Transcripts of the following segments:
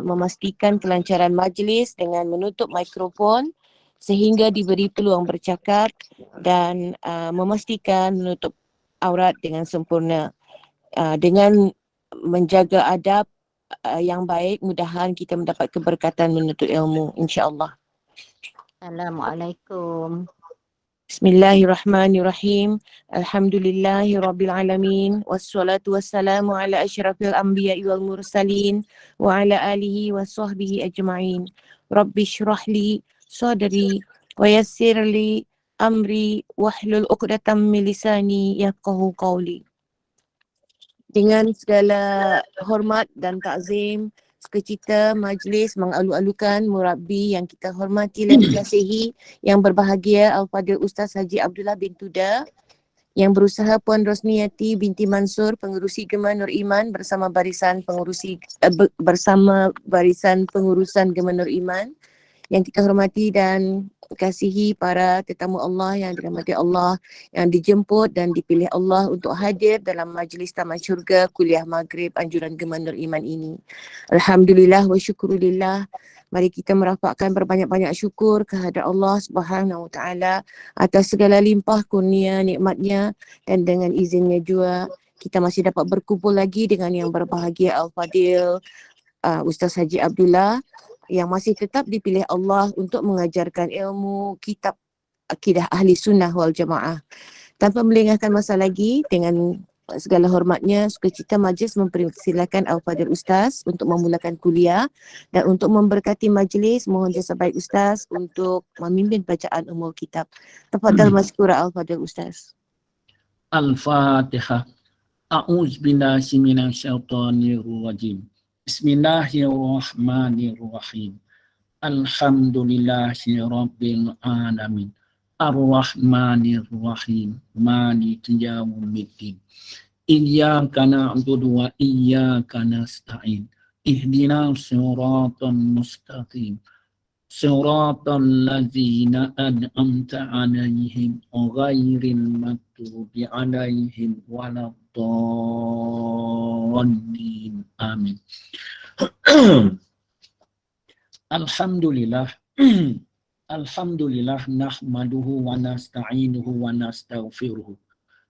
memastikan kelancaran majlis dengan menutup mikrofon sehingga diberi peluang bercakap dan memastikan menutup aurat dengan sempurna. Dengan menjaga adab yang baik, mudahan kita mendapat keberkatan menuntut ilmu, insya-Allah. Assalamualaikum. Bismillahirrahmanirrahim. Alhamdulillahirabbil alamin wassalatu wassalamu ala asyrafil anbiya'i wal mursalin wa ala alihi washabbihi ajma'in. Rabbi shrah li sadri wa yassir li amri wahlul 'uqdatam min lisani yafqahu qawli. Dengan segala hormat dan takzim, sukacita majlis mengalu-alukan murabbi yang kita hormati dan kasihi, yang berbahagia Al-Fadhil Ustaz Haji Abdullah bin Tuda, yang berusaha Puan Rosniati binti Mansur, pengerusi Gema Nur Iman bersama barisan pengurusan Gema Nur Iman, yang kita hormati dan kasihi para tetamu Allah yang dirahmati Allah, yang dijemput dan dipilih Allah untuk hadir dalam majlis Taman Syurga Kuliah Maghrib Anjuran Gema Nur Iman ini. Alhamdulillah wa syukurillah. Mari kita merafakkan berbanyak-banyak syukur kehadrat Allah Subhanahu Wa Taala atas segala limpah kurnia nikmatnya, dan dengan izinnya juga kita masih dapat berkumpul lagi dengan yang berbahagia Al-Fadhil Ustaz Haji Abdullah yang masih tetap dipilih Allah untuk mengajarkan ilmu kitab akidah ahli sunnah wal jamaah. Tanpa melengahkan masa lagi, dengan segala hormatnya, sukacita majlis mempersilakan Al-Fadhil Ustaz untuk memulakan kuliah dan untuk memberkati majlis. Mohon jasa baik Ustaz untuk memimpin bacaan umul kitab. Tafadhal masykura Al-Fadhil Ustaz. Al-Fatihah. A'udzubillahi minasyaitonir rajim. Bismillahirrahmanirrahim. Alhamdulillahi rabbil alamin. Ar-Rahmanir-Rahim. Maliki yaumiddin. Iyyaka na'budu wa iyyaka nasta'in. Ihdinas siratal mustaqim. Siratal ladzina an'amta 'alaihim ghairil maghdubi 'alaihim waladdallin. Amin. Alhamdulillah. Alhamdulillah nahmaduhu wa nasta'inuhu wa nastaghfiruhu.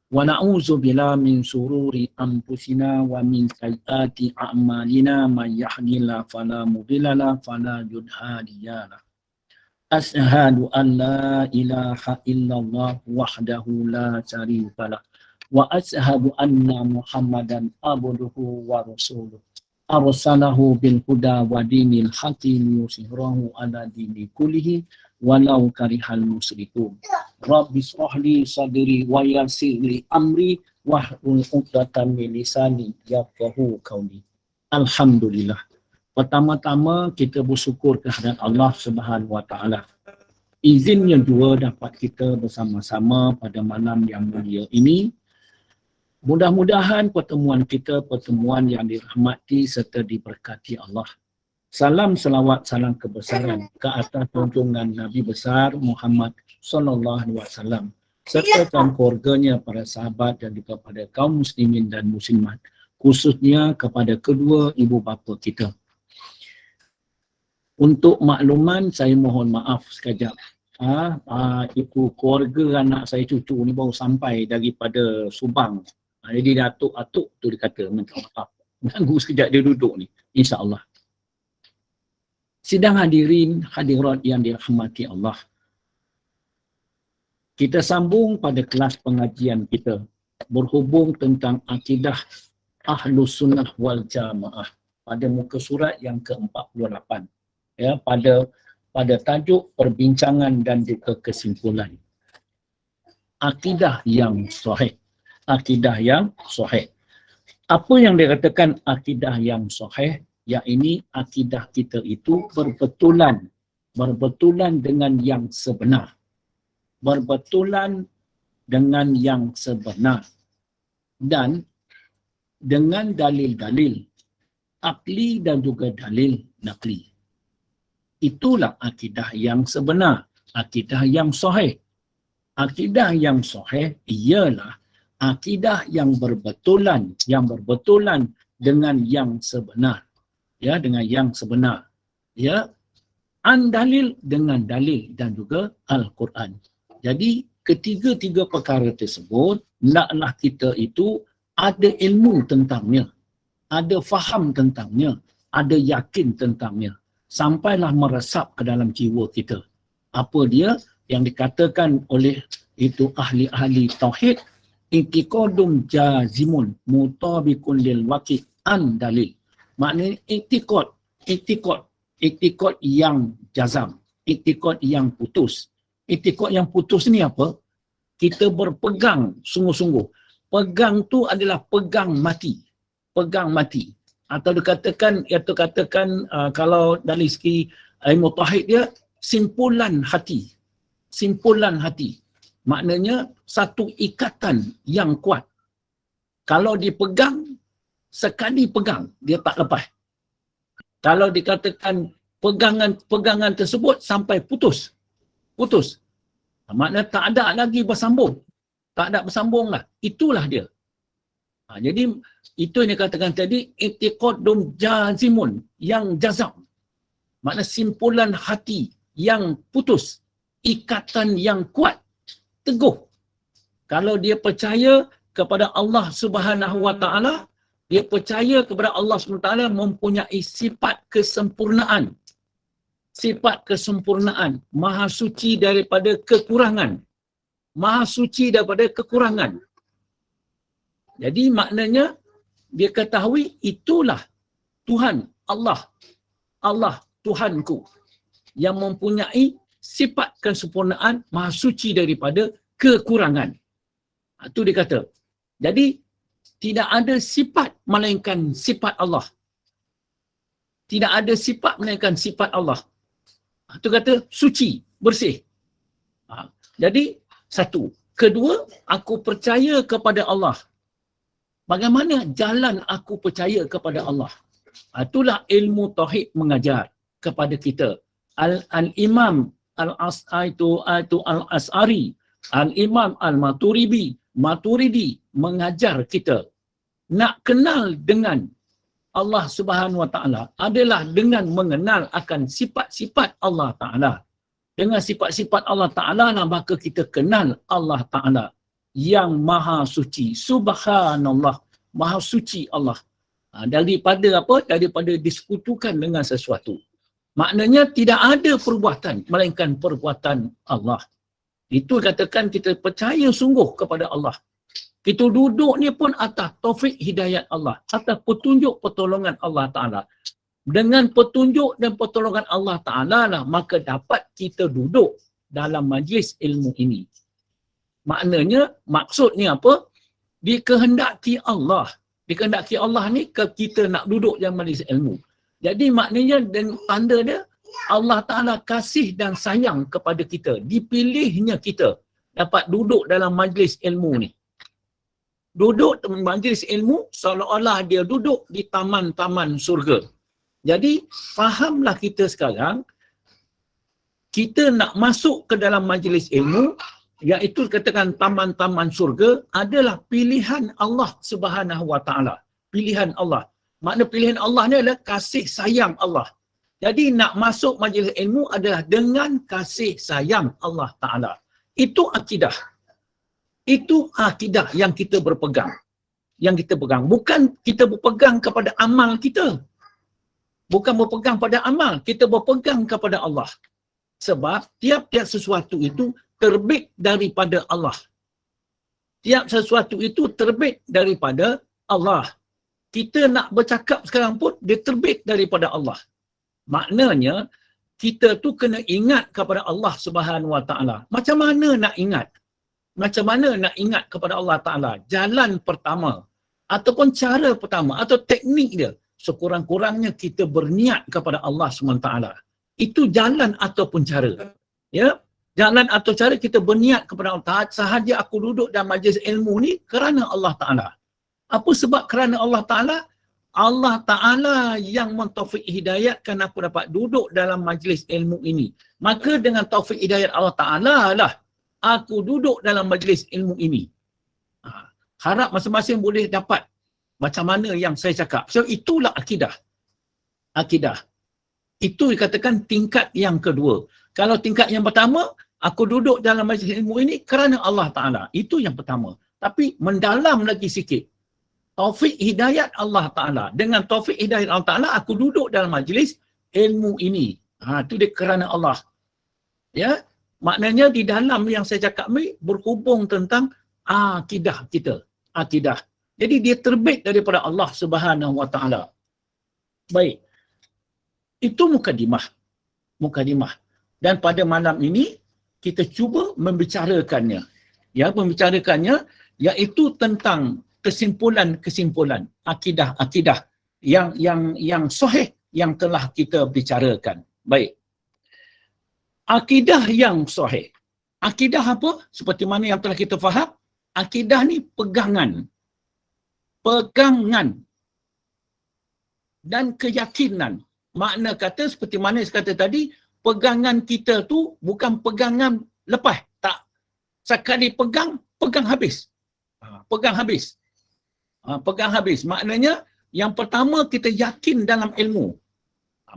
Wa na'udzu billahi min sururi anfusina wa min sayyiati a'malina, may yahdihillahu fala mudilla lahu fala hadiya lahu. Asyhadu an la ilaha illallah wahdahu la syarika lahu wa asyhadu anna Muhammadan abduhu wa rasuluh. Arsalahu bil huda wa dinil haqqi liyuzhirahu ala dini kullihi walau karihal musyrikun. Rabbi shrah li sadri wa yassir li amri wahlul 'uqdatam min lisani yafqahu qawli. Alhamdulillah. Pertama-tama kita bersyukur kehadirat Allah Subhanahu Wa Taala. Izinnya juga dapat kita bersama-sama pada malam yang mulia ini. Mudah-mudahan pertemuan kita pertemuan yang dirahmati serta diberkati Allah. Salam selawat, salam kebesaran ke atas junjungan Nabi besar Muhammad sallallahu alaihi wasallam serta kaum keluarganya, para sahabat dan juga pada kaum muslimin dan muslimat, khususnya kepada kedua ibu bapa kita. Untuk makluman, saya mohon maaf sekejap. Ibu keluarga anak saya cucu ni baru sampai daripada Subang. Jadi dia atuk-atuk tu dia kata minta maaf. Ganggu sekejap dia duduk ni. InsyaAllah. Sidang hadirin hadirat yang dirahmati Allah. Kita sambung pada kelas pengajian kita berhubung tentang akidah Ahlus Sunnah wal Jamaah pada muka surat yang ke-48. Ya, pada tajuk perbincangan dan juga kesimpulan. Akidah yang sahih. Akidah yang sahih. Apa yang dikatakan akidah yang sahih? Iaitu akidah kita itu berbetulan dengan yang sebenar. Berbetulan dengan yang sebenar. Dan dengan dalil-dalil akli dan juga dalil nakli. Itulah akidah yang sebenar, akidah yang sahih. Akidah yang sahih ialah akidah yang berbetulan dengan yang sebenar. ya, dengan yang sebenar, ya, an dalil dengan dalil dan juga Al-Quran. Jadi ketiga-tiga perkara tersebut hendaklah kita itu ada ilmu tentangnya, ada faham tentangnya, ada yakin tentangnya, sampailah meresap ke dalam jiwa kita. Apa dia yang dikatakan oleh itu ahli-ahli tauhid, i'tiqadun jazimun mutabikun lil waqi' an dalil. Maknanya i'tiqad yang jazam, i'tiqad yang putus. I'tiqad yang putus ni apa? Kita berpegang sungguh-sungguh. Pegang tu adalah pegang mati. Pegang mati. Atau dikatakan kalau dari segi ilmu tauhid dia, simpulan hati. Simpulan hati. Maknanya satu ikatan yang kuat. Kalau dipegang, sekali pegang, dia tak lepas. Kalau dikatakan pegangan tersebut sampai putus. Putus. Maknanya tak ada lagi bersambung. Tak ada bersambung lah. Itulah dia. Jadi itu yang dikatakan tadi, i'tiqadun jazimun, yang jazam. Maknanya simpulan hati yang putus. Ikatan yang kuat. Teguh. Kalau dia percaya kepada Allah Subhanahu Wa Taala, dia percaya kepada Allah Subhanahu Wa Taala mempunyai sifat kesempurnaan. Sifat kesempurnaan, maha suci daripada kekurangan. Maha suci daripada kekurangan. Jadi maknanya dia ketahui itulah Tuhan Allah. Allah Tuhanku yang mempunyai sifat kesempurnaan, maha suci daripada kekurangan. Itu dia kata. Jadi tidak ada sifat melainkan sifat Allah. Tidak ada sifat melainkan sifat Allah. Itu kata suci, bersih. Jadi satu. Kedua, aku percaya kepada Allah. Bagaimana jalan aku percaya kepada Allah? Itulah ilmu tauhid mengajar kepada kita. Al-Imam Al-As'ari, Al-Imam Al-Maturidi mengajar kita nak kenal dengan Allah Subhanahu Wa Taala adalah dengan mengenal akan sifat-sifat Allah Taala. Dengan sifat-sifat Allah Taala lah maka kita kenal Allah Taala yang maha suci. Subhanallah, maha suci Allah. Daripada apa? Daripada disekutukan dengan sesuatu. Maknanya tidak ada perbuatan melainkan perbuatan Allah. Itu katakan kita percaya sungguh kepada Allah. Kita duduk ni pun atas taufik hidayat Allah, atas petunjuk pertolongan Allah Ta'ala. Dengan petunjuk dan pertolongan Allah Ta'ala lah maka dapat kita duduk dalam majlis ilmu ini. Maknanya, maksudnya apa? Dikehendaki Allah. Dikehendaki Allah ni kita nak duduk dalam majlis ilmu. Jadi maknanya dengan tanda dia, Allah Ta'ala kasih dan sayang kepada kita. Dipilihnya kita dapat duduk dalam majlis ilmu ni. Duduk dalam majlis ilmu seolah-olah dia duduk di taman-taman surga. Jadi fahamlah kita sekarang, kita nak masuk ke dalam majlis ilmu, iaitu katakan taman-taman surga adalah pilihan Allah Subhanahu Wa Taala. Pilihan Allah. Makna pilihan Allah ni adalah kasih sayang Allah. Jadi nak masuk majlis ilmu adalah dengan kasih sayang Allah Ta'ala. Itu akidah. Itu akidah yang kita berpegang. Yang kita pegang. Bukan kita berpegang kepada amal kita. Bukan berpegang pada amal. Kita berpegang kepada Allah. Sebab tiap-tiap sesuatu itu terbit daripada Allah. Tiap sesuatu itu terbit daripada Allah. Kita nak bercakap sekarang pun dia terbit daripada Allah. Maknanya kita tu kena ingat kepada Allah Subhanahu Wa Taala. Macam mana nak ingat? Macam mana nak ingat kepada Allah Ta'ala? Jalan pertama ataupun cara pertama atau teknik dia, sekurang-kurangnya kita berniat kepada Allah SWT. Itu jalan ataupun cara. Ya, jalan atau cara kita berniat kepada Allah Ta'ala. Sahaja aku duduk dalam majlis ilmu ni kerana Allah Ta'ala. Apa sebab kerana Allah Ta'ala? Allah Ta'ala yang mentaufik hidayatkan aku dapat duduk dalam majlis ilmu ini. Maka dengan taufik hidayat Allah Ta'ala lah aku duduk dalam majlis ilmu ini. Harap masing-masing boleh dapat macam mana yang saya cakap. So itulah akidah. Akidah. Itu dikatakan tingkat yang kedua. Kalau tingkat yang pertama, aku duduk dalam majlis ilmu ini kerana Allah Ta'ala. Itu yang pertama. Tapi mendalam lagi sikit. Taufik hidayat Allah Ta'ala. Dengan taufik hidayat Allah Ta'ala, aku duduk dalam majlis ilmu ini. Itu dia kerana Allah. Ya, maknanya di dalam yang saya cakap ni berhubung tentang akidah kita. Akidah. Jadi dia terbit daripada Allah Subhanahu Wa Ta'ala. Baik. Itu mukadimah. Mukadimah. Dan pada malam ini kita cuba membicarakannya. Ya, membicarakannya iaitu tentang kesimpulan-kesimpulan akidah-akidah yang sahih yang telah kita bicarakan. Baik. Akidah yang sahih. Akidah apa? Seperti mana yang telah kita faham, akidah ni pegangan. Pegangan dan keyakinan. Makna kata seperti mana saya kata tadi, pegangan kita tu bukan pegangan lepas. Tak. Sekali pegang, pegang habis. Pegang habis. Pegang habis. Maknanya yang pertama kita yakin dalam ilmu.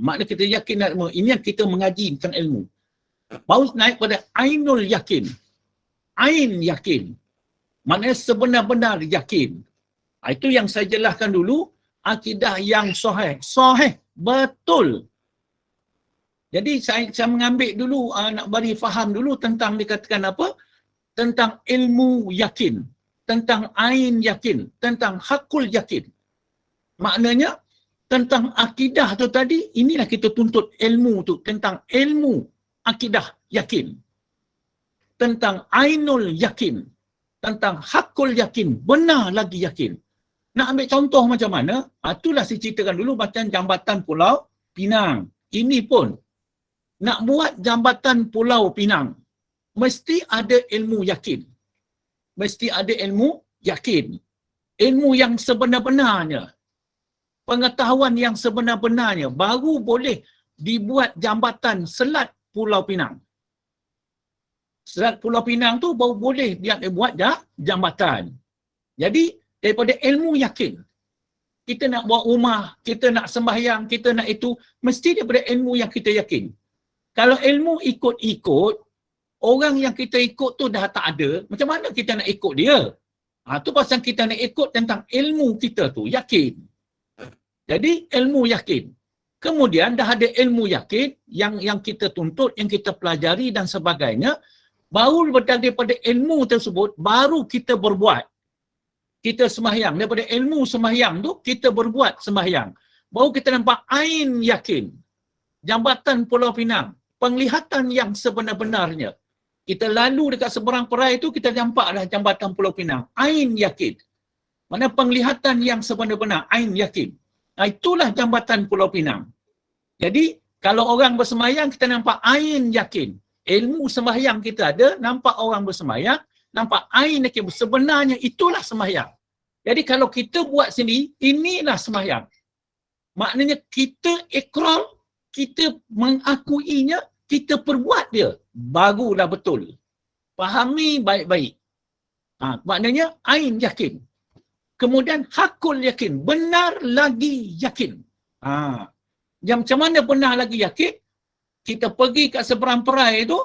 Makna kita yakin dalam ilmu. Ini yang kita mengaji tentang ilmu. Baru naik pada ainul yakin. Ain yakin. Maknanya sebenar-benar yakin. Itu yang saya jelaskan dulu. Akidah yang sahih. Sahih. Betul. Jadi saya mengambil dulu, nak bagi faham dulu tentang dikatakan apa? Tentang ilmu yakin. Tentang ain yakin. Tentang hakul yakin. Maknanya, tentang akidah tu tadi, inilah kita tuntut ilmu tu. Tentang ilmu akidah yakin. Tentang ainul yakin. Tentang hakul yakin. Benar lagi yakin. Nak ambil contoh macam mana? Itulah saya ceritakan dulu macam jambatan Pulau Pinang. Ini pun, nak buat jambatan Pulau Pinang, mesti ada ilmu yakin. Mesti ada ilmu yakin. Ilmu yang sebenar-benarnya. Pengetahuan yang sebenar-benarnya. Baru boleh dibuat jambatan Selat Pulau Pinang. Selat Pulau Pinang tu baru boleh dia buat jambatan. Jadi, daripada ilmu yakin. Kita nak buat rumah, kita nak sembahyang, kita nak itu, mesti daripada ilmu yang kita yakin. Kalau ilmu ikut-ikut, orang yang kita ikut tu dah tak ada, macam mana kita nak ikut dia? Tu pasal kita nak ikut tentang ilmu kita tu, yakin. Jadi ilmu yakin. Kemudian dah ada ilmu yakin yang kita tuntut, yang kita pelajari dan sebagainya, baru daripada ilmu tersebut, baru kita berbuat. Kita sembahyang. Daripada ilmu sembahyang tu, kita berbuat sembahyang. Baru kita nampak ain yakin. Jambatan Pulau Pinang. Penglihatan yang sebenar-benarnya. Kita lalu dekat seberang perai tu, kita nampaklah jambatan Pulau Pinang. Ain yakin. Mana penglihatan yang sebenar-benar. Ain yakin. Itulah jambatan Pulau Pinang. Jadi, kalau orang bersembahyang, kita nampak ain yakin. Ilmu sembahyang kita ada, nampak orang bersembahyang, nampak ain yakin. Sebenarnya itulah sembahyang. Jadi kalau kita buat sendiri, inilah sembahyang. Maknanya kita ikrar, kita mengakuinya, kita perbuat dia. Barulah betul. Fahami baik-baik. Maknanya ain yakin. Kemudian hakul yakin. Benar lagi yakin. Yang macam mana benar lagi yakin? Kita pergi kat seberang perai itu,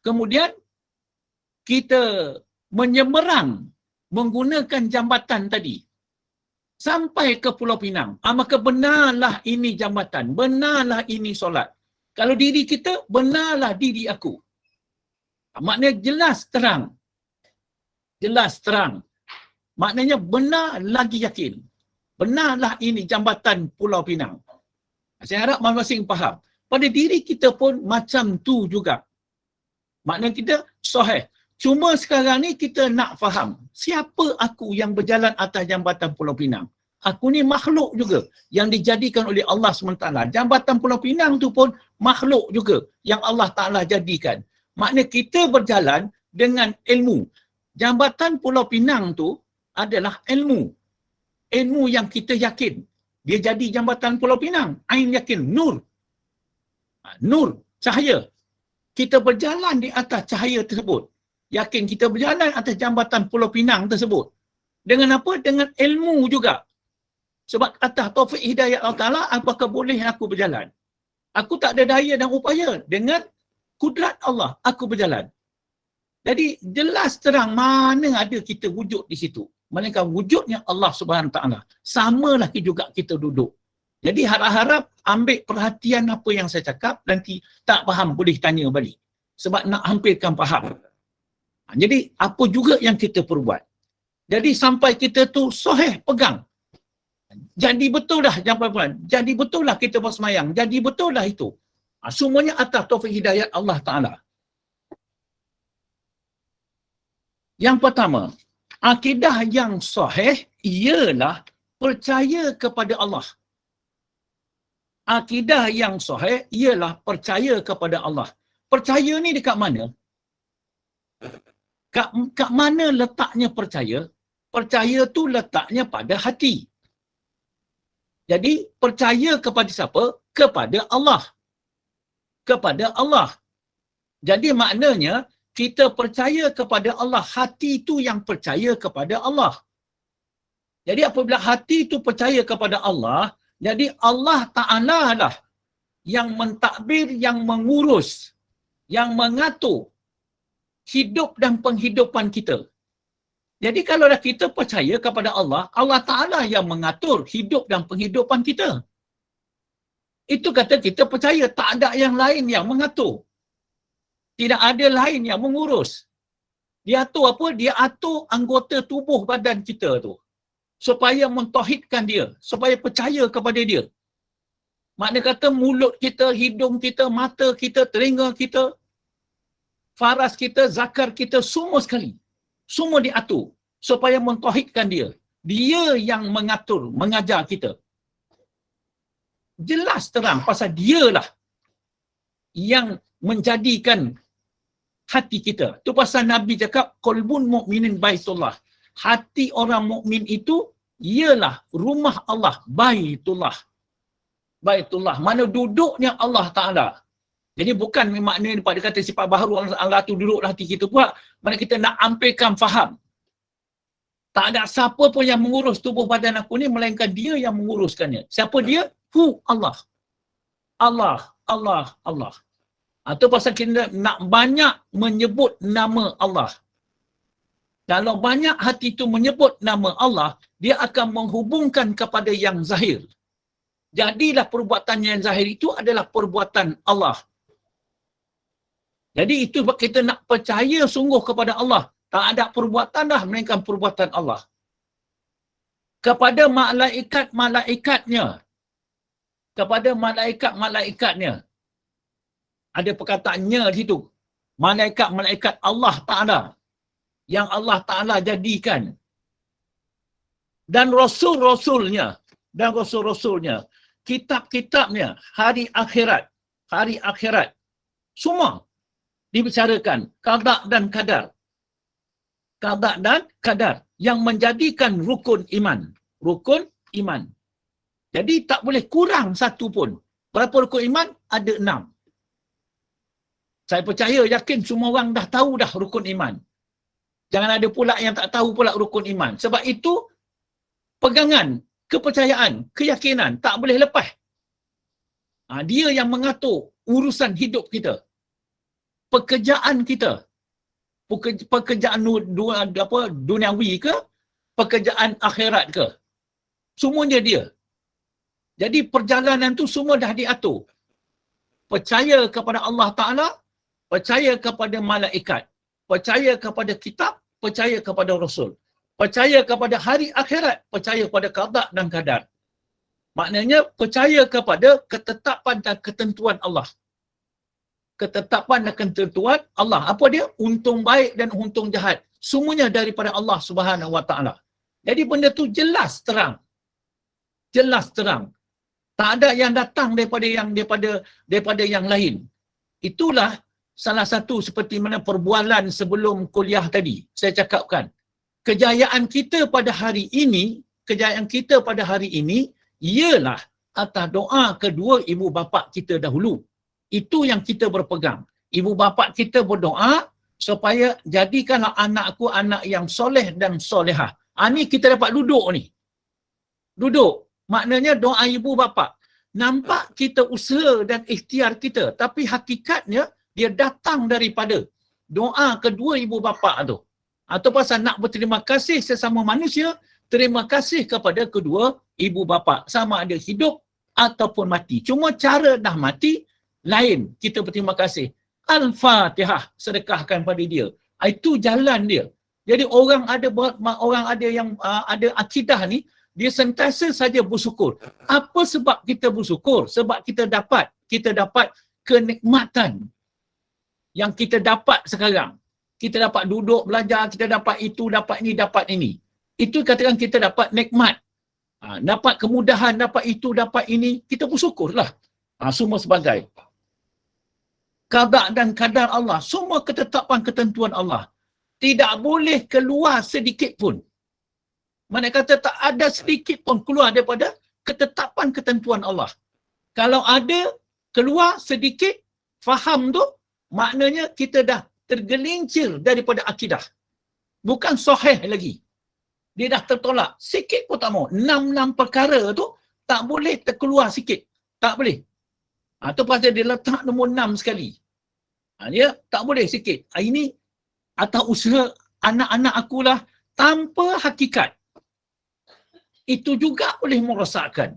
kemudian kita menyeberang menggunakan jambatan tadi sampai ke Pulau Pinang. Maka benarlah ini jambatan, benarlah ini solat. Kalau diri kita, benarlah diri aku. Maknanya jelas terang. Jelas terang. Maknanya benar lagi yakin. Benarlah ini jambatan Pulau Pinang. Saya harap masing-masing faham. Pada diri kita pun macam tu juga. Maknanya kita sahih. Cuma sekarang ni kita nak faham, siapa aku yang berjalan atas jambatan Pulau Pinang? Aku ni makhluk juga yang dijadikan oleh Allah SWT. Jambatan Pulau Pinang tu pun makhluk juga yang Allah Ta'ala jadikan. Maknanya kita berjalan dengan ilmu. Jambatan Pulau Pinang tu adalah ilmu. Ilmu yang kita yakin. Dia jadi jambatan Pulau Pinang. Ain yakin. Nur. Nur. Cahaya. Kita berjalan di atas cahaya tersebut. Yakin kita berjalan atas jambatan Pulau Pinang tersebut. Dengan apa? Dengan ilmu juga. Sebab atas taufik hidayah Allah Ta'ala, apakah boleh aku berjalan? Aku tak ada daya dan upaya. Dengan kudrat Allah, aku berjalan. Jadi jelas terang mana ada kita wujud di situ. Melainkan wujudnya Allah Subhanahu Wa Ta'ala. Samalah juga kita duduk. Jadi harap-harap ambil perhatian apa yang saya cakap, nanti tak faham boleh tanya balik. Sebab nak hampirkan faham. Jadi apa juga yang kita perbuat. Jadi sampai kita tu sahih pegang. Jadi betul dah jangan puan. Jadi betul lah kita bersemayang. Jadi betul lah itu. Semuanya atas taufik hidayat Allah Ta'ala. Yang pertama, akidah yang sahih ialah percaya kepada Allah. Akidah yang sahih ialah percaya kepada Allah. Percaya ni dekat mana? Kat mana letaknya percaya? Percaya tu letaknya pada hati. Jadi percaya kepada siapa? Kepada Allah. Kepada Allah. Jadi maknanya kita percaya kepada Allah. Hati tu yang percaya kepada Allah. Jadi apabila hati tu percaya kepada Allah, jadi Allah Ta'ala lah yang mentadbir, yang mengurus, yang mengatur hidup dan penghidupan kita. Jadi kalau dah kita percaya kepada Allah, Allah Ta'ala yang mengatur hidup dan penghidupan kita. Itu kata kita percaya, tak ada yang lain yang mengatur. Tidak ada lain yang mengurus. Dia atur apa? Dia atur anggota tubuh badan kita tu. Supaya mentauhidkan dia. Supaya percaya kepada dia. Makna kata mulut kita, hidung kita, mata kita, telinga kita, faras kita, zakar kita, semua sekali. Semua diatur supaya mentauhidkan dia. Dia yang mengatur, mengajar kita. Jelas terang pasal dialah yang menjadikan hati kita. Tu pasal Nabi cakap qalbun mu'minin baitullah. Hati orang mukmin itu ialah rumah Allah, baitullah. Baitullah, mana duduknya Allah Ta'ala. Jadi bukan maknanya pada kata sifat baharu Allah tu duduklah hati kita pula. Mana kita nak ambilkan faham. Tak ada siapa pun yang mengurus tubuh badan aku ni, melainkan dia yang menguruskannya. Siapa dia? Allah. Allah, Allah, Allah. Atau pasal kita nak banyak menyebut nama Allah. Kalau banyak hati itu menyebut nama Allah, dia akan menghubungkan kepada yang zahir. Jadilah perbuatan yang zahir itu adalah perbuatan Allah. Jadi itu sebab kita nak percaya sungguh kepada Allah. Tak ada perbuatan dah melainkan perbuatan Allah. Kepada malaikat-malaikatnya. Kepada malaikat-malaikatnya. Ada perkataannya di situ. Malaikat-malaikat Allah Ta'ala. Yang Allah Ta'ala jadikan. Dan rasul-rasulnya. Dan rasul-rasulnya. Kitab-kitabnya. Hari akhirat. Hari akhirat. Semua dibicarakan qada dan kadar. Qada dan kadar yang menjadikan rukun iman. Rukun iman. Jadi tak boleh kurang satu pun. Berapa rukun iman? Ada 6. Saya percaya, yakin semua orang dah tahu dah rukun iman. Jangan ada pula yang tak tahu pula rukun iman. Sebab itu pegangan, kepercayaan, keyakinan tak boleh lepas. Dia yang mengatur urusan hidup kita. Pekerjaan kita. Pekerjaan duniawi ke, pekerjaan akhirat ke. Semuanya dia. Jadi perjalanan tu semua dah diatur. Percaya kepada Allah Ta'ala, percaya kepada malaikat, percaya kepada kitab, percaya kepada rasul. Percaya kepada hari akhirat, percaya kepada qada dan kadar. Maknanya percaya kepada ketetapan dan ketentuan Allah. Ketetapan dan ketentuan Allah. Apa dia? Untung baik dan untung jahat. Semuanya daripada Allah Subhanahu Wa Ta'ala. Jadi benda tu jelas terang. Jelas terang. Tak ada yang datang daripada yang lain. Itulah salah satu seperti mana perbualan sebelum kuliah tadi saya cakapkan. Kejayaan kita pada hari ini, ialah atas doa kedua ibu bapa kita dahulu. Itu yang kita berpegang. Ibu bapa kita berdoa supaya jadikanlah anakku anak yang soleh dan solehah. Ni kita dapat duduk ni. Duduk. Maknanya doa ibu bapa. Nampak kita usaha dan ikhtiar kita, tapi hakikatnya dia datang daripada doa kedua ibu bapa tu. Atau pasal nak berterima kasih sesama manusia, terima kasih kepada kedua ibu bapa. Sama ada hidup ataupun mati. Cuma cara dah mati, lain kita berterima kasih. Al-Fatihah, sedekahkan pada dia. Itu jalan dia. Jadi orang ada yang ada akidah ni, dia sentiasa saja bersyukur. Apa sebab kita bersyukur? Sebab kita dapat kenikmatan yang kita dapat sekarang. Kita dapat duduk belajar, kita dapat itu, dapat ini. Itu katakan kita dapat nikmat. Dapat kemudahan, dapat itu, dapat ini, kita bersyukurlah. Semua sebagai qada dan kadar Allah, semua ketetapan ketentuan Allah. Tidak boleh keluar sedikit pun. Mana kata tak ada sedikit pun keluar daripada ketetapan ketentuan Allah. Kalau ada keluar sedikit, faham tu, maknanya kita dah tergelincir daripada akidah. Bukan sahih lagi. Dia dah tertolak. Sikit pun tak mau. 6 perkara tu tak boleh terkeluar sikit. Tak boleh. Tu pasal dia letak nombor 6 sekali. Dia tak boleh sikit. Ini atas usaha anak-anak akulah tanpa hakikat. Itu juga boleh merosakkan.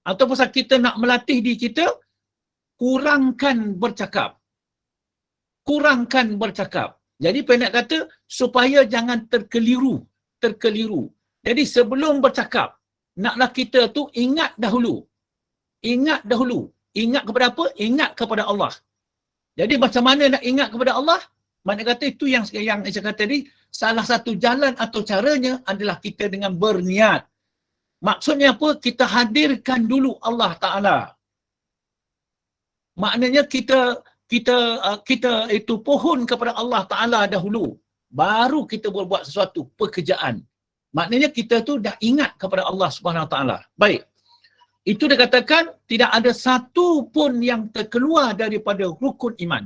Atau pasal kita nak melatih diri kita, kurangkan bercakap. Jadi pendek kata, supaya jangan terkeliru. Jadi sebelum bercakap, naklah kita tu ingat dahulu. Ingat kepada apa? Ingat kepada Allah. Jadi macam mana nak ingat kepada Allah? Maknanya kata itu yang saya kata tadi, salah satu jalan atau caranya adalah kita dengan berniat. Maksudnya apa? Kita hadirkan dulu Allah Ta'ala. Maknanya kita itu pohon kepada Allah Ta'ala dahulu. Baru kita berbuat sesuatu pekerjaan. Maknanya kita tu dah ingat kepada Allah Subhanahu Wa Ta'ala. Baik. Itu dikatakan tidak ada satu pun yang terkeluar daripada rukun iman.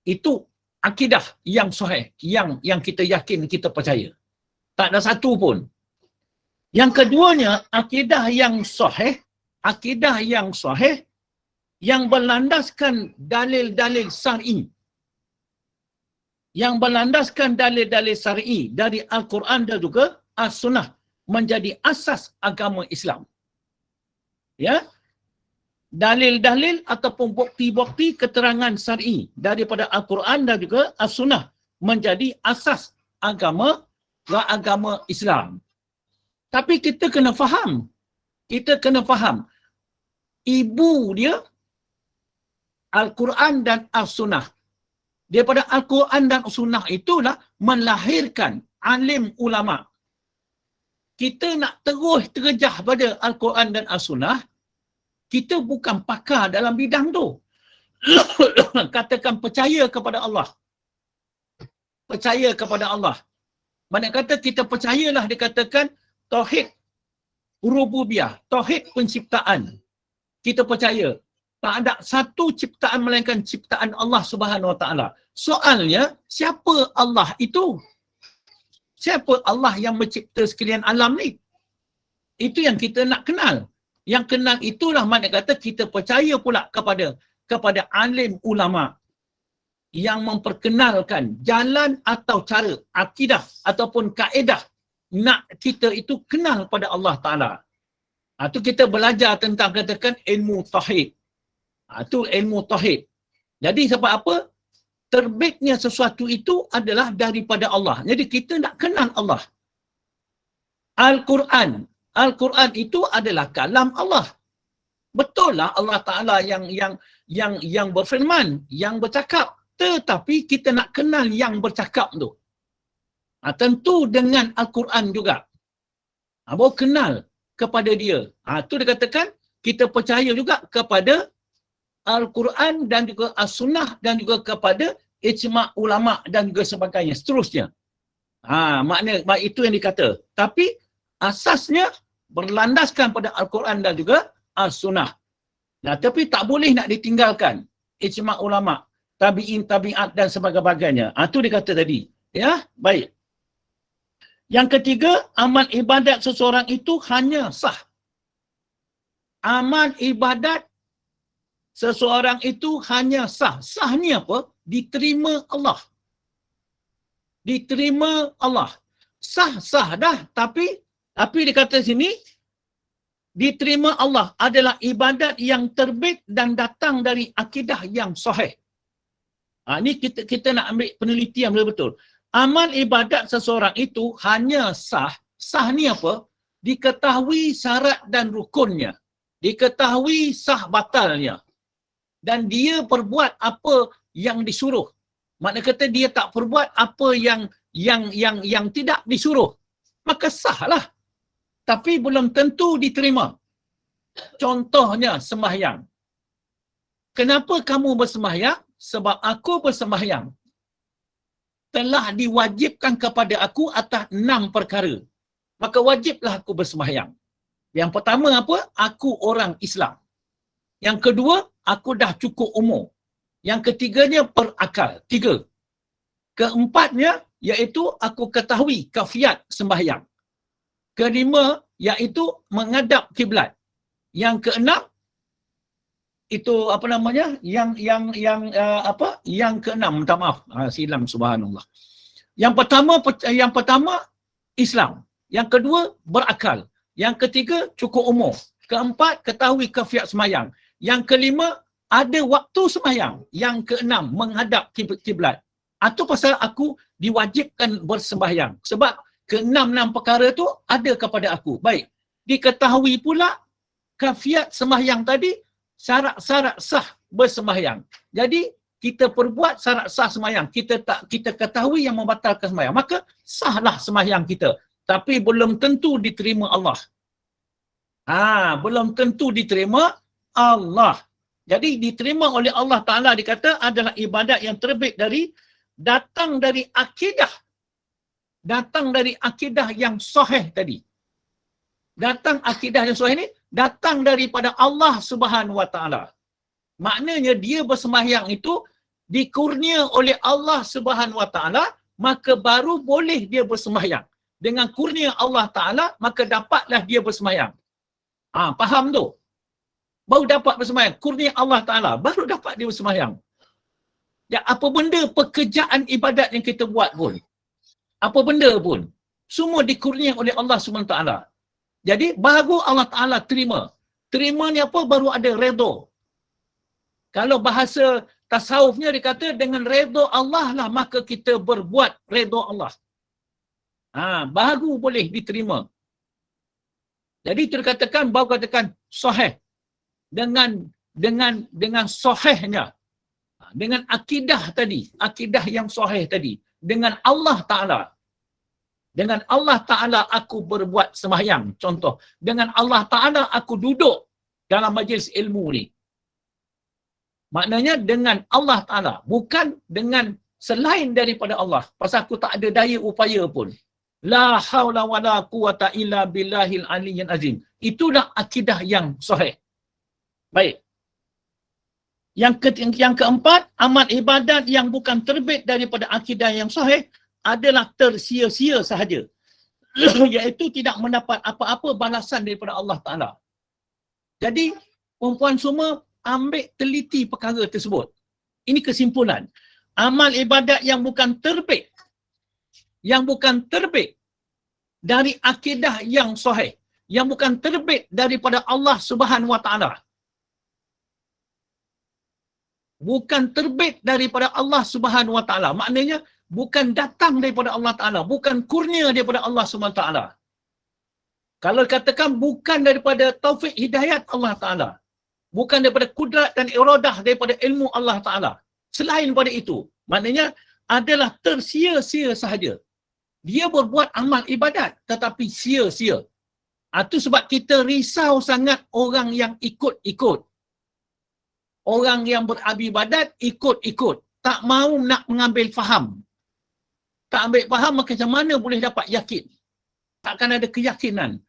Itu akidah yang sahih, yang kita yakin, kita percaya. Tak ada satu pun. Yang keduanya, akidah yang sahih yang berlandaskan dalil-dalil syar'i. Yang berlandaskan dalil-dalil syar'i dari Al-Quran dan juga As-Sunnah menjadi asas agama Islam. Ya. Dalil-dalil ataupun bukti-bukti keterangan syar'i daripada Al-Quran dan juga As-Sunnah menjadi asas agama Islam. Tapi kita kena faham. Ibu dia Al-Quran dan As-Sunnah. Daripada Al-Quran dan As-Sunnah itulah melahirkan alim ulama. Kita nak terus terjah pada Al-Quran dan As-Sunnah, kita bukan pakar dalam bidang tu. Katakan percaya kepada Allah. Mana kata kita percayalah, dikatakan tauhid rububiyah, tauhid penciptaan. Kita percaya tak ada satu ciptaan melainkan ciptaan Allah Subhanahu Wa Taala. Soalnya, siapa Allah itu? Siapa Allah yang mencipta sekalian alam ni? Itu yang kita nak kenal. Yang kenal itulah mana kata kita percaya pula kepada alim ulama yang memperkenalkan jalan atau cara, akidah ataupun kaedah nak kita itu kenal pada Allah Ta'ala. Itu kita belajar tentang katakan ilmu tauhid. Itu ilmu tauhid. Jadi sebab apa? Terbitnya sesuatu itu adalah daripada Allah. Jadi kita nak kenal Allah. Al-Quran itu adalah kalam Allah. Betul lah Allah Ta'ala yang berfirman, yang bercakap. Tetapi kita nak kenal yang bercakap tu. Tentu dengan Al-Quran juga. Baru kenal kepada dia. Itu dikatakan kita percaya juga kepada Al-Quran dan juga As-Sunnah dan juga kepada ijma' ulama' dan juga sebagainya. Seterusnya. Makna itu yang dikata. Tapi asasnya berlandaskan pada Al-Quran dan juga As-Sunnah. Tapi tak boleh nak ditinggalkan ijma' ulama', tabi'in, tabi'at dan sebagainya. Itu dikata tadi. Ya, baik. Yang ketiga, amal ibadat seseorang itu hanya sah Amal ibadat seseorang itu hanya sah. Sah ni apa? Diterima Allah. Diterima Allah. Sah dah, tapi dia kata sini, diterima Allah adalah ibadat yang terbit dan datang dari akidah yang sahih. Ini kita nak ambil penelitian betul-betul. Amal ibadat seseorang itu hanya sah. Sah ni apa? Diketahui syarat dan rukunnya. Diketahui sah batalnya. Dan dia perbuat apa yang disuruh. Makna kata dia tak perbuat apa yang tidak disuruh. Maka sahlah. Tapi belum tentu diterima. Contohnya sembahyang. Kenapa kamu bersembahyang? Sebab aku bersembahyang telah diwajibkan kepada aku atas 6 perkara. Maka wajiblah aku bersembahyang. Yang pertama apa? Aku orang Islam. Yang kedua, aku dah cukup umur. Yang ketiganya berakal. 3. Keempatnya, iaitu aku ketahui kafiat sembahyang. Kelima, iaitu menghadap kiblat. Yang keenam, itu apa namanya? Yang keenam, minta maaf, silam, subhanallah. Yang pertama Islam. Yang kedua berakal. Yang ketiga cukup umur. Keempat ketahui kafiat sembahyang. Yang kelima ada waktu sembahyang. Yang keenam menghadap kiblat. Itu pasal aku diwajibkan bersembahyang. Sebab keenam perkara tu ada kepada aku. Baik. Diketahui pula kafiat sembahyang tadi, syarat-syarat sah bersembahyang. Jadi kita perbuat syarat sah sembahyang. Kita ketahui yang membatalkan sembahyang. Maka sahlah sembahyang kita. Tapi belum tentu diterima Allah. Belum tentu diterima Allah. Jadi diterima oleh Allah Ta'ala dikata adalah ibadat yang terbit datang dari akidah. Datang dari akidah yang sahih tadi. Datang akidah yang sahih ni datang daripada Allah Subhanahu Wa Ta'ala. Maknanya dia bersembahyang itu dikurnia oleh Allah Subhanahu Wa Ta'ala, maka baru boleh dia bersembahyang. Dengan kurnia Allah Ta'ala, maka dapatlah dia bersembahyang. Faham tu? Baru dapat bersembahyang. Kurnia Allah Ta'ala, baru dapat dia bersembahyang. Ya, apa benda pekerjaan ibadat yang kita buat pun, apa benda pun, semua dikurnia oleh Allah SWT. Jadi, baru Allah Ta'ala terima. Terima ni apa? Baru ada redha. Kalau bahasa tasawufnya dikata dengan redha Allah lah, maka kita berbuat redha Allah. Baru boleh diterima. Jadi itu dikatakan, baru katakan sahih. Dengan sahihnya. Dengan akidah tadi. Akidah yang sahih tadi. Dengan Allah Ta'ala. Dengan Allah Ta'ala aku berbuat sembahyang. Contoh. Dengan Allah Ta'ala aku duduk dalam majlis ilmu ni. Maknanya dengan Allah Ta'ala. Bukan dengan selain daripada Allah. Pasal aku tak ada daya upaya pun. La hawla wa la quwata illa billahil aliyyil azim. Itulah akidah yang sahih. Baik. Yang keempat, amal ibadat yang bukan terbit daripada akidah yang sahih adalah tersia-sia sahaja. Iaitu tidak mendapat apa-apa balasan daripada Allah Ta'ala. Jadi, perempuan semua ambil teliti perkara tersebut. Ini kesimpulan. Amal ibadat yang bukan terbit dari akidah yang sahih, yang bukan terbit daripada Allah Subhanahu Wa Ta'ala. Bukan terbit daripada Allah Subhanahu Wa Ta'ala. Maknanya bukan datang daripada Allah Ta'ala, bukan kurnia daripada Allah Subhanahu Wa Ta'ala. Kalau katakan bukan daripada taufik hidayat Allah Ta'ala, bukan daripada kudrat dan iradah daripada ilmu Allah Ta'ala. Selain daripada itu, maknanya adalah tersia-sia sahaja. Dia berbuat amal ibadat tetapi sia-sia. Itu sebab kita risau sangat orang yang ikut-ikut. Orang yang beribadat ikut-ikut. Tak mahu nak mengambil faham. Tak ambil faham, macam mana boleh dapat yakin? Takkan ada keyakinan.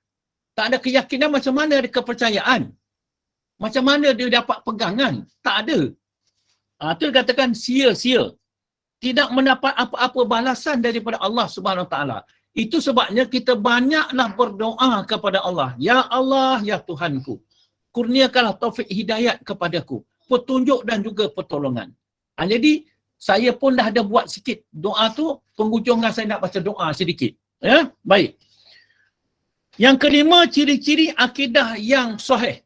Tak ada keyakinan, macam mana ada kepercayaan? Macam mana dia dapat pegangan? Tak ada. Itu dikatakan sia-sia. Tidak mendapat apa-apa balasan daripada Allah Subhanahu Wa Ta'ala. Itu sebabnya kita banyaklah berdoa kepada Allah. Ya Allah, ya Tuhanku. kurniakanlah taufik hidayat kepadaku, petunjuk dan juga pertolongan. Jadi saya pun dah ada buat sikit doa tu, penghujung saya nak baca doa sedikit. Ya, baik. Yang kelima, ciri-ciri akidah yang sahih.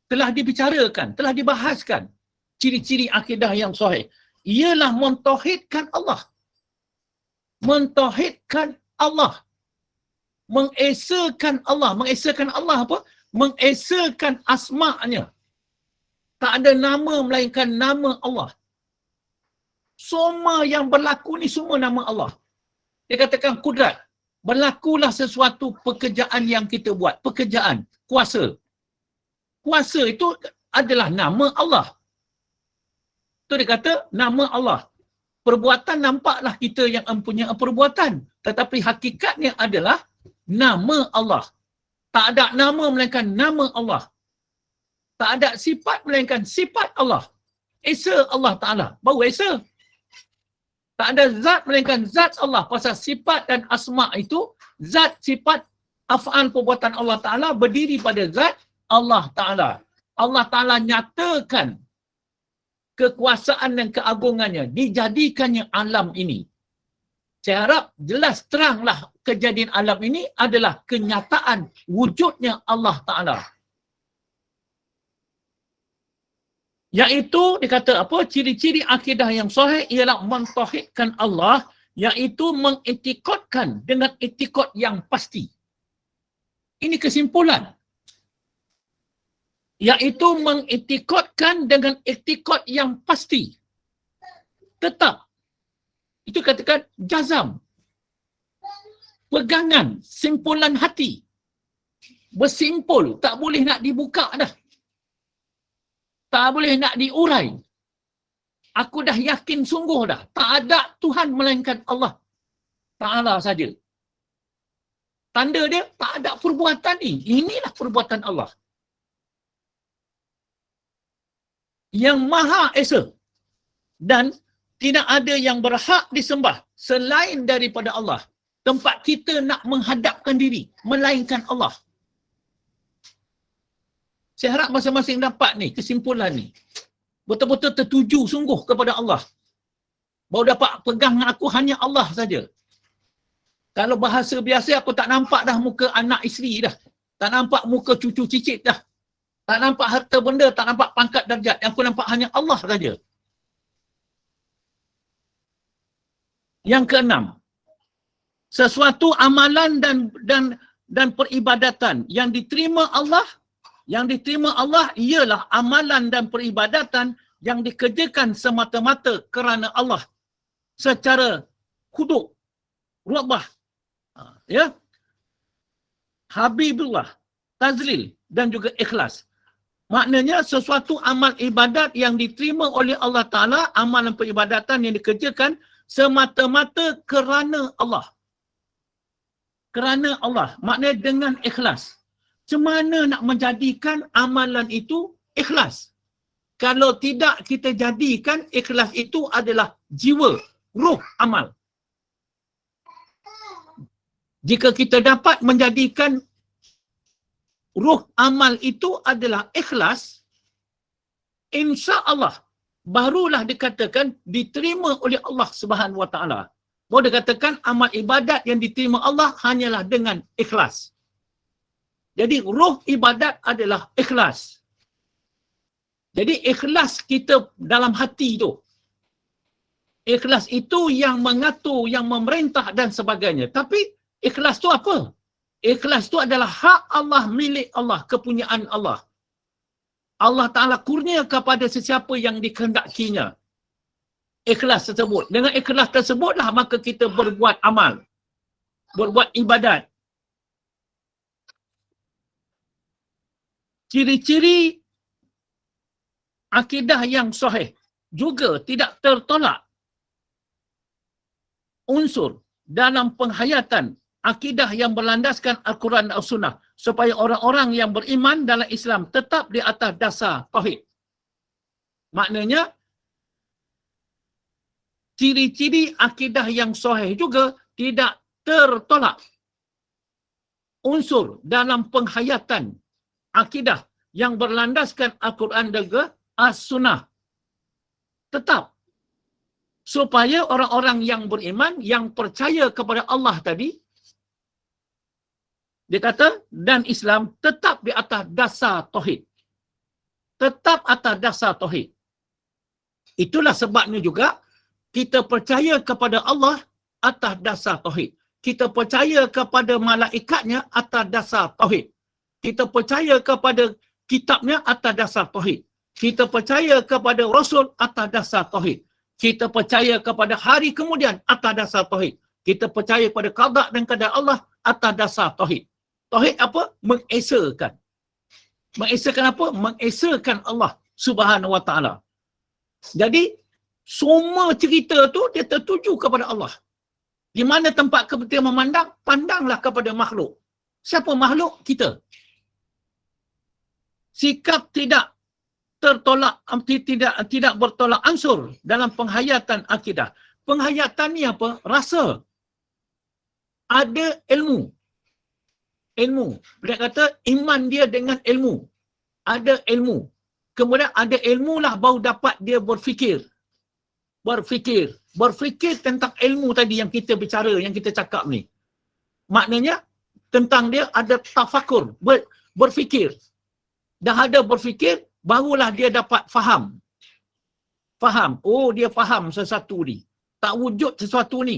Telah dibicarakan, telah dibahaskan. Ciri-ciri akidah yang sahih ialah mentauhidkan Allah. Mentauhidkan Allah. Mengesakan Allah. Mengesakan Allah apa? Mengesakan asma'nya. Tak ada nama melainkan nama Allah. Semua yang berlaku ni semua nama Allah. Dia katakan kudrat. Berlakulah sesuatu pekerjaan yang kita buat. Pekerjaan. Kuasa. Kuasa itu adalah nama Allah. Itu dia kata nama Allah. Perbuatan nampaklah kita yang mempunyai perbuatan. Tetapi hakikatnya adalah nama Allah. Tak ada nama melainkan nama Allah. Tak ada sifat melainkan sifat Allah. Esa Allah Ta'ala. Baru esa. Tak ada zat melainkan zat Allah. Pasal sifat dan asma' itu, zat, sifat, af'al perbuatan Allah Ta'ala berdiri pada zat Allah Ta'ala. Allah Ta'ala nyatakan kekuasaan dan keagungannya, dijadikannya alam ini. Saya harap jelas teranglah kejadian alam ini adalah kenyataan wujudnya Allah Ta'ala. Iaitu, dia kata apa? Ciri-ciri akidah yang sahih ialah mentauhidkan Allah, iaitu mengiktikadkan dengan iktikad yang pasti. Ini kesimpulan. Iaitu mengiktikadkan dengan iktikad yang pasti. Tetap. Itu katakan jazam. Pegangan, simpulan hati. Bersimpul, tak boleh nak dibuka dah. Tak boleh nak diurai. Aku dah yakin sungguh dah. Tak ada Tuhan melainkan Allah Ta'ala saja. Tanda dia, tak ada perbuatan ni. Inilah perbuatan Allah. Yang Maha Esa. Dan tidak ada yang berhak disembah selain daripada Allah. Tempat kita nak menghadapkan diri, melainkan Allah. Saya harap masing-masing dapat ni, kesimpulan ni. Betul-betul tertuju sungguh kepada Allah. Baru dapat pegang aku hanya Allah saja. Kalau bahasa biasa, aku tak nampak dah muka anak isteri dah. Tak nampak muka cucu cicit dah. Tak nampak harta benda, tak nampak pangkat darjat. Yang aku nampak hanya Allah saja. Yang keenam, sesuatu amalan dan peribadatan yang diterima Allah ialah amalan dan peribadatan yang dikerjakan semata-mata kerana Allah secara khudu', ru'bah, ya, habibullah, tazlil dan juga ikhlas. Maknanya sesuatu amal ibadat yang diterima oleh Allah Ta'ala, amalan peribadatan yang dikerjakan semata-mata kerana Allah. Kerana Allah. Maknanya dengan ikhlas. Macam mana nak menjadikan amalan itu ikhlas? Kalau tidak kita jadikan ikhlas itu adalah jiwa, ruh amal. Jika kita dapat menjadikan ruh amal itu adalah ikhlas, insya-Allah barulah dikatakan diterima oleh Allah Subhanahu Wa Taala. Baru dikatakan amal ibadat yang diterima Allah hanyalah dengan ikhlas. Jadi ruh ibadat adalah ikhlas. Jadi ikhlas kita dalam hati tu. Ikhlas itu yang mengatur, yang memerintah dan sebagainya. Tapi ikhlas tu apa? Ikhlas tu adalah hak Allah, milik Allah, kepunyaan Allah. Allah Ta'ala kurnia kepada sesiapa yang dikehendakinya. Ikhlas tersebut. Dengan ikhlas tersebutlah maka kita berbuat amal. Berbuat ibadat. Ciri-ciri akidah yang sahih juga tidak tertolak unsur dalam penghayatan akidah yang berlandaskan Al-Quran dan As-Sunnah supaya orang-orang yang beriman dalam Islam tetap di atas dasar tauhid. Maknanya ciri-ciri akidah yang sahih juga tidak tertolak unsur dalam penghayatan akidah yang berlandaskan Al-Quran dan juga As-Sunnah. Tetap. Supaya orang-orang yang beriman, yang percaya kepada Allah tadi, dia kata, dan Islam tetap di atas dasar tauhid. Tetap atas dasar tauhid. Itulah sebabnya juga, kita percaya kepada Allah atas dasar tauhid. Kita percaya kepada malaikatnya atas dasar tauhid. Kita percaya kepada kitabnya atas dasar tauhid. Kita percaya kepada Rasul atas dasar tauhid. Kita percaya kepada hari kemudian atas dasar tauhid. Kita percaya pada qada dan qadar Allah atas dasar tauhid. Tauhid apa? Mengesakan. Mengesakan apa? Mengesakan Allah Subhanahu wa taala. Jadi semua cerita tu dia tertuju kepada Allah. Di mana tempat kita memandang, pandanglah kepada makhluk. Siapa makhluk? Kita. Sikap tidak tertolak, tidak bertolak ansur dalam penghayatan akidah. Penghayatan ni apa? Rasa. Ada ilmu. Ilmu. Dia kata iman dia dengan ilmu. Ada ilmu. Kemudian ada ilmu lah baru dapat dia berfikir. Berfikir tentang ilmu tadi yang kita bicara, yang kita cakap ni. Maknanya tentang dia ada tafakur, berfikir. Dah ada berfikir, barulah dia dapat faham. Faham. Oh, dia faham sesuatu ni. Tak wujud sesuatu ni.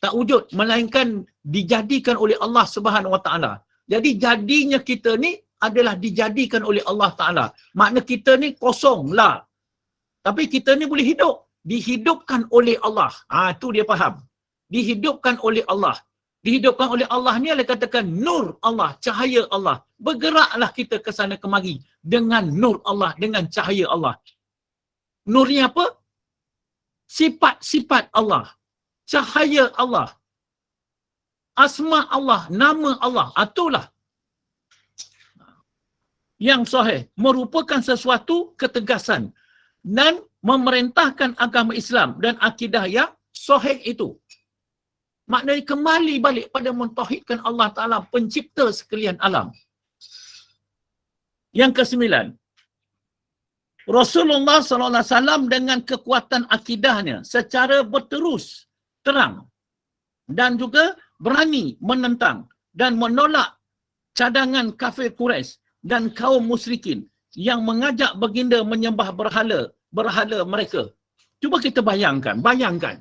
Tak wujud. Melainkan dijadikan oleh Allah Subhanahu Wa Taala. Jadi jadinya kita ni adalah dijadikan oleh Allah Ta'ala. Makna kita ni kosong lah. Tapi kita ni boleh hidup. Dihidupkan oleh Allah. Tu dia faham. Dihidupkan oleh Allah. Dihidupkan oleh Allah ni adalah katakan nur Allah, cahaya Allah. Bergeraklah kita ke sana kemari dengan nur Allah, dengan cahaya Allah. Nurnya apa? Sifat-sifat Allah. Cahaya Allah. Asma Allah, nama Allah. Itulah yang sahih, merupakan sesuatu ketegasan dan memerintahkan agama Islam dan akidah yang sahih itu. Maknanya kembali balik pada mentauhidkan Allah Ta'ala, pencipta sekalian alam. Yang kesembilan, Rasulullah SAW dengan kekuatan akidahnya secara berterus terang dan juga berani menentang dan menolak cadangan kafir Quraisy dan kaum musyrikin yang mengajak baginda menyembah berhala mereka. Cuba kita bayangkan.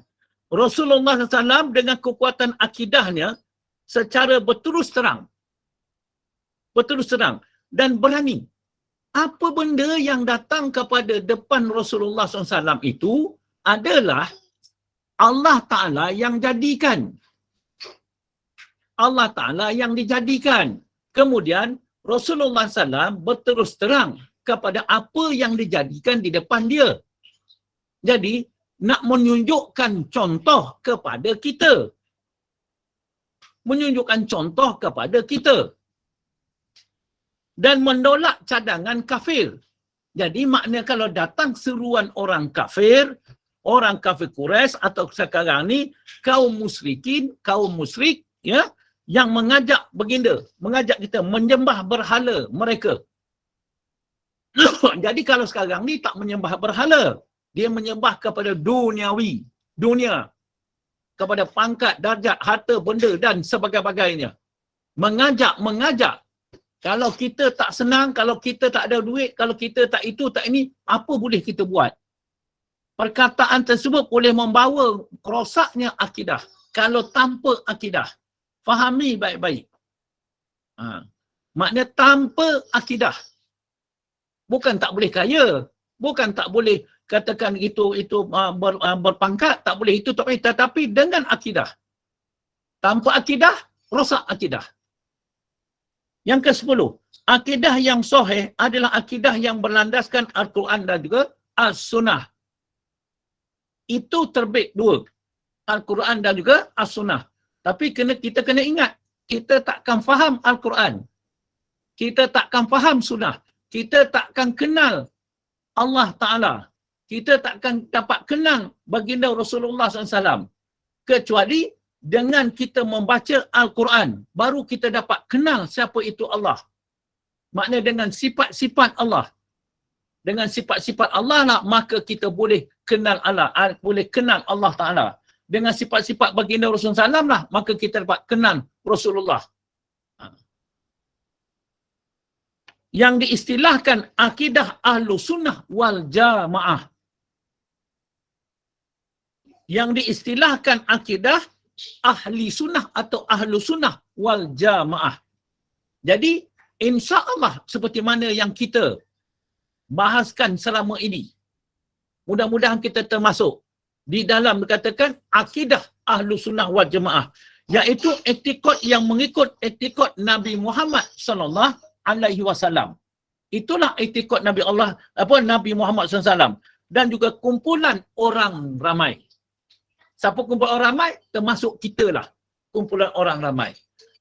Rasulullah SAW dengan kekuatan akidahnya secara berterus terang dan berani. Apa benda yang datang kepada depan Rasulullah SAW itu adalah Allah Ta'ala yang jadikan. Allah Ta'ala yang dijadikan. Kemudian Rasulullah SAW berterus terang kepada apa yang dijadikan di depan dia. Jadi, nak menunjukkan contoh kepada kita. Menunjukkan contoh kepada kita. Dan menolak cadangan kafir. Jadi, maknanya kalau datang seruan orang kafir Quraisy atau sekarang ni, kaum musyrik, ya, yang mengajak baginda, mengajak kita menyembah berhala mereka. Jadi kalau sekarang ni tak menyembah berhala, dia menyembah kepada dunia, kepada pangkat, darjat, harta, benda dan sebagainya. Mengajak. Kalau kita tak senang, kalau kita tak ada duit, kalau kita tak itu, tak ini, apa boleh kita buat? Perkataan tersebut boleh membawa kerosaknya akidah. Kalau tanpa akidah. Fahami baik-baik. Maknanya tanpa akidah. Bukan tak boleh kaya. Bukan tak boleh katakan itu berpangkat. Tak boleh itu. Tetapi dengan akidah. Tanpa akidah, rosak akidah. Yang ke-10. Akidah yang sahih adalah akidah yang berlandaskan Al-Quran dan juga As-Sunnah. Itu terbit dua. Al-Quran dan juga As-Sunnah. Tapi kita kena ingat, kita takkan faham Al-Quran. Kita takkan faham Sunnah. Kita takkan kenal Allah Ta'ala. Kita takkan dapat kenal baginda Rasulullah SAW. Kecuali dengan kita membaca Al-Quran. Baru kita dapat kenal siapa itu Allah. Makna dengan sifat-sifat Allah. Dengan sifat-sifat Allah lah, maka kita boleh kenal Allah, boleh kenal Allah Ta'ala. Dengan sifat-sifat baginda Rasulullah SAW lah, maka kita dapat kenal Rasulullah. Yang diistilahkan akidah ahlu sunnah wal jamaah. Yang diistilahkan akidah ahli sunnah atau ahlu sunnah wal jamaah. Jadi, insya Allah seperti mana yang kita bahaskan selama ini, mudah-mudahan kita termasuk di dalam dikatakan akidah ahlu sunnah wal jamaah, iaitu etikad yang mengikut etikad Nabi Muhammad sallallahu alaihi wasallam. Itulah etikad Nabi Nabi Muhammad SAW dan juga kumpulan orang ramai. Siapa kumpulan orang ramai? Termasuk kita lah, kumpulan orang ramai.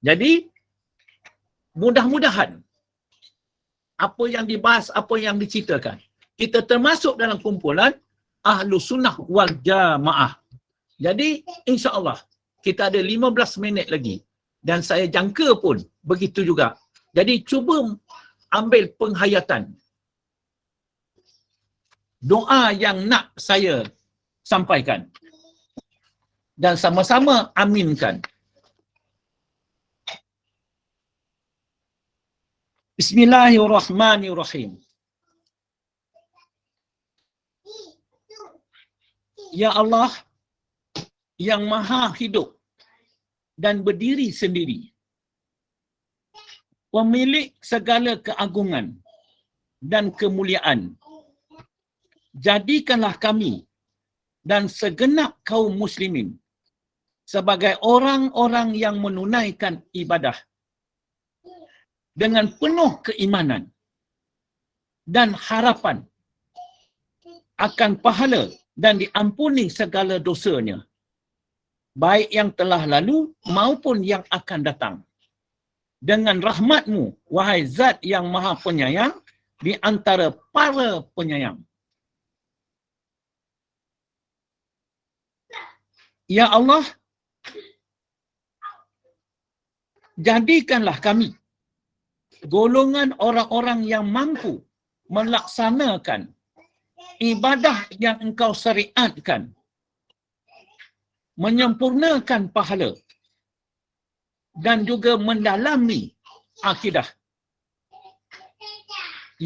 Jadi mudah-mudahan apa yang dibahas, apa yang diceritakan, kita termasuk dalam kumpulan ahlu sunnah wal jamaah. Jadi insya-Allah kita ada 15 minit lagi dan saya jangka pun begitu juga. Jadi cuba ambil penghayatan doa yang nak saya sampaikan dan sama-sama aminkan. Bismillahirrahmanirrahim. Ya Allah yang maha hidup dan berdiri sendiri, pemilik segala keagungan dan kemuliaan, jadikanlah kami dan segenap kaum muslimin sebagai orang-orang yang menunaikan ibadah dengan penuh keimanan dan harapan akan pahala dan diampuni segala dosanya, baik yang telah lalu maupun yang akan datang. Dengan rahmat-Mu, wahai Zat yang Maha Penyayang di antara para penyayang. Ya Allah, jadikanlah kami golongan orang-orang yang mampu melaksanakan ibadah yang Engkau syariatkan, menyempurnakan pahala dan juga mendalami akidah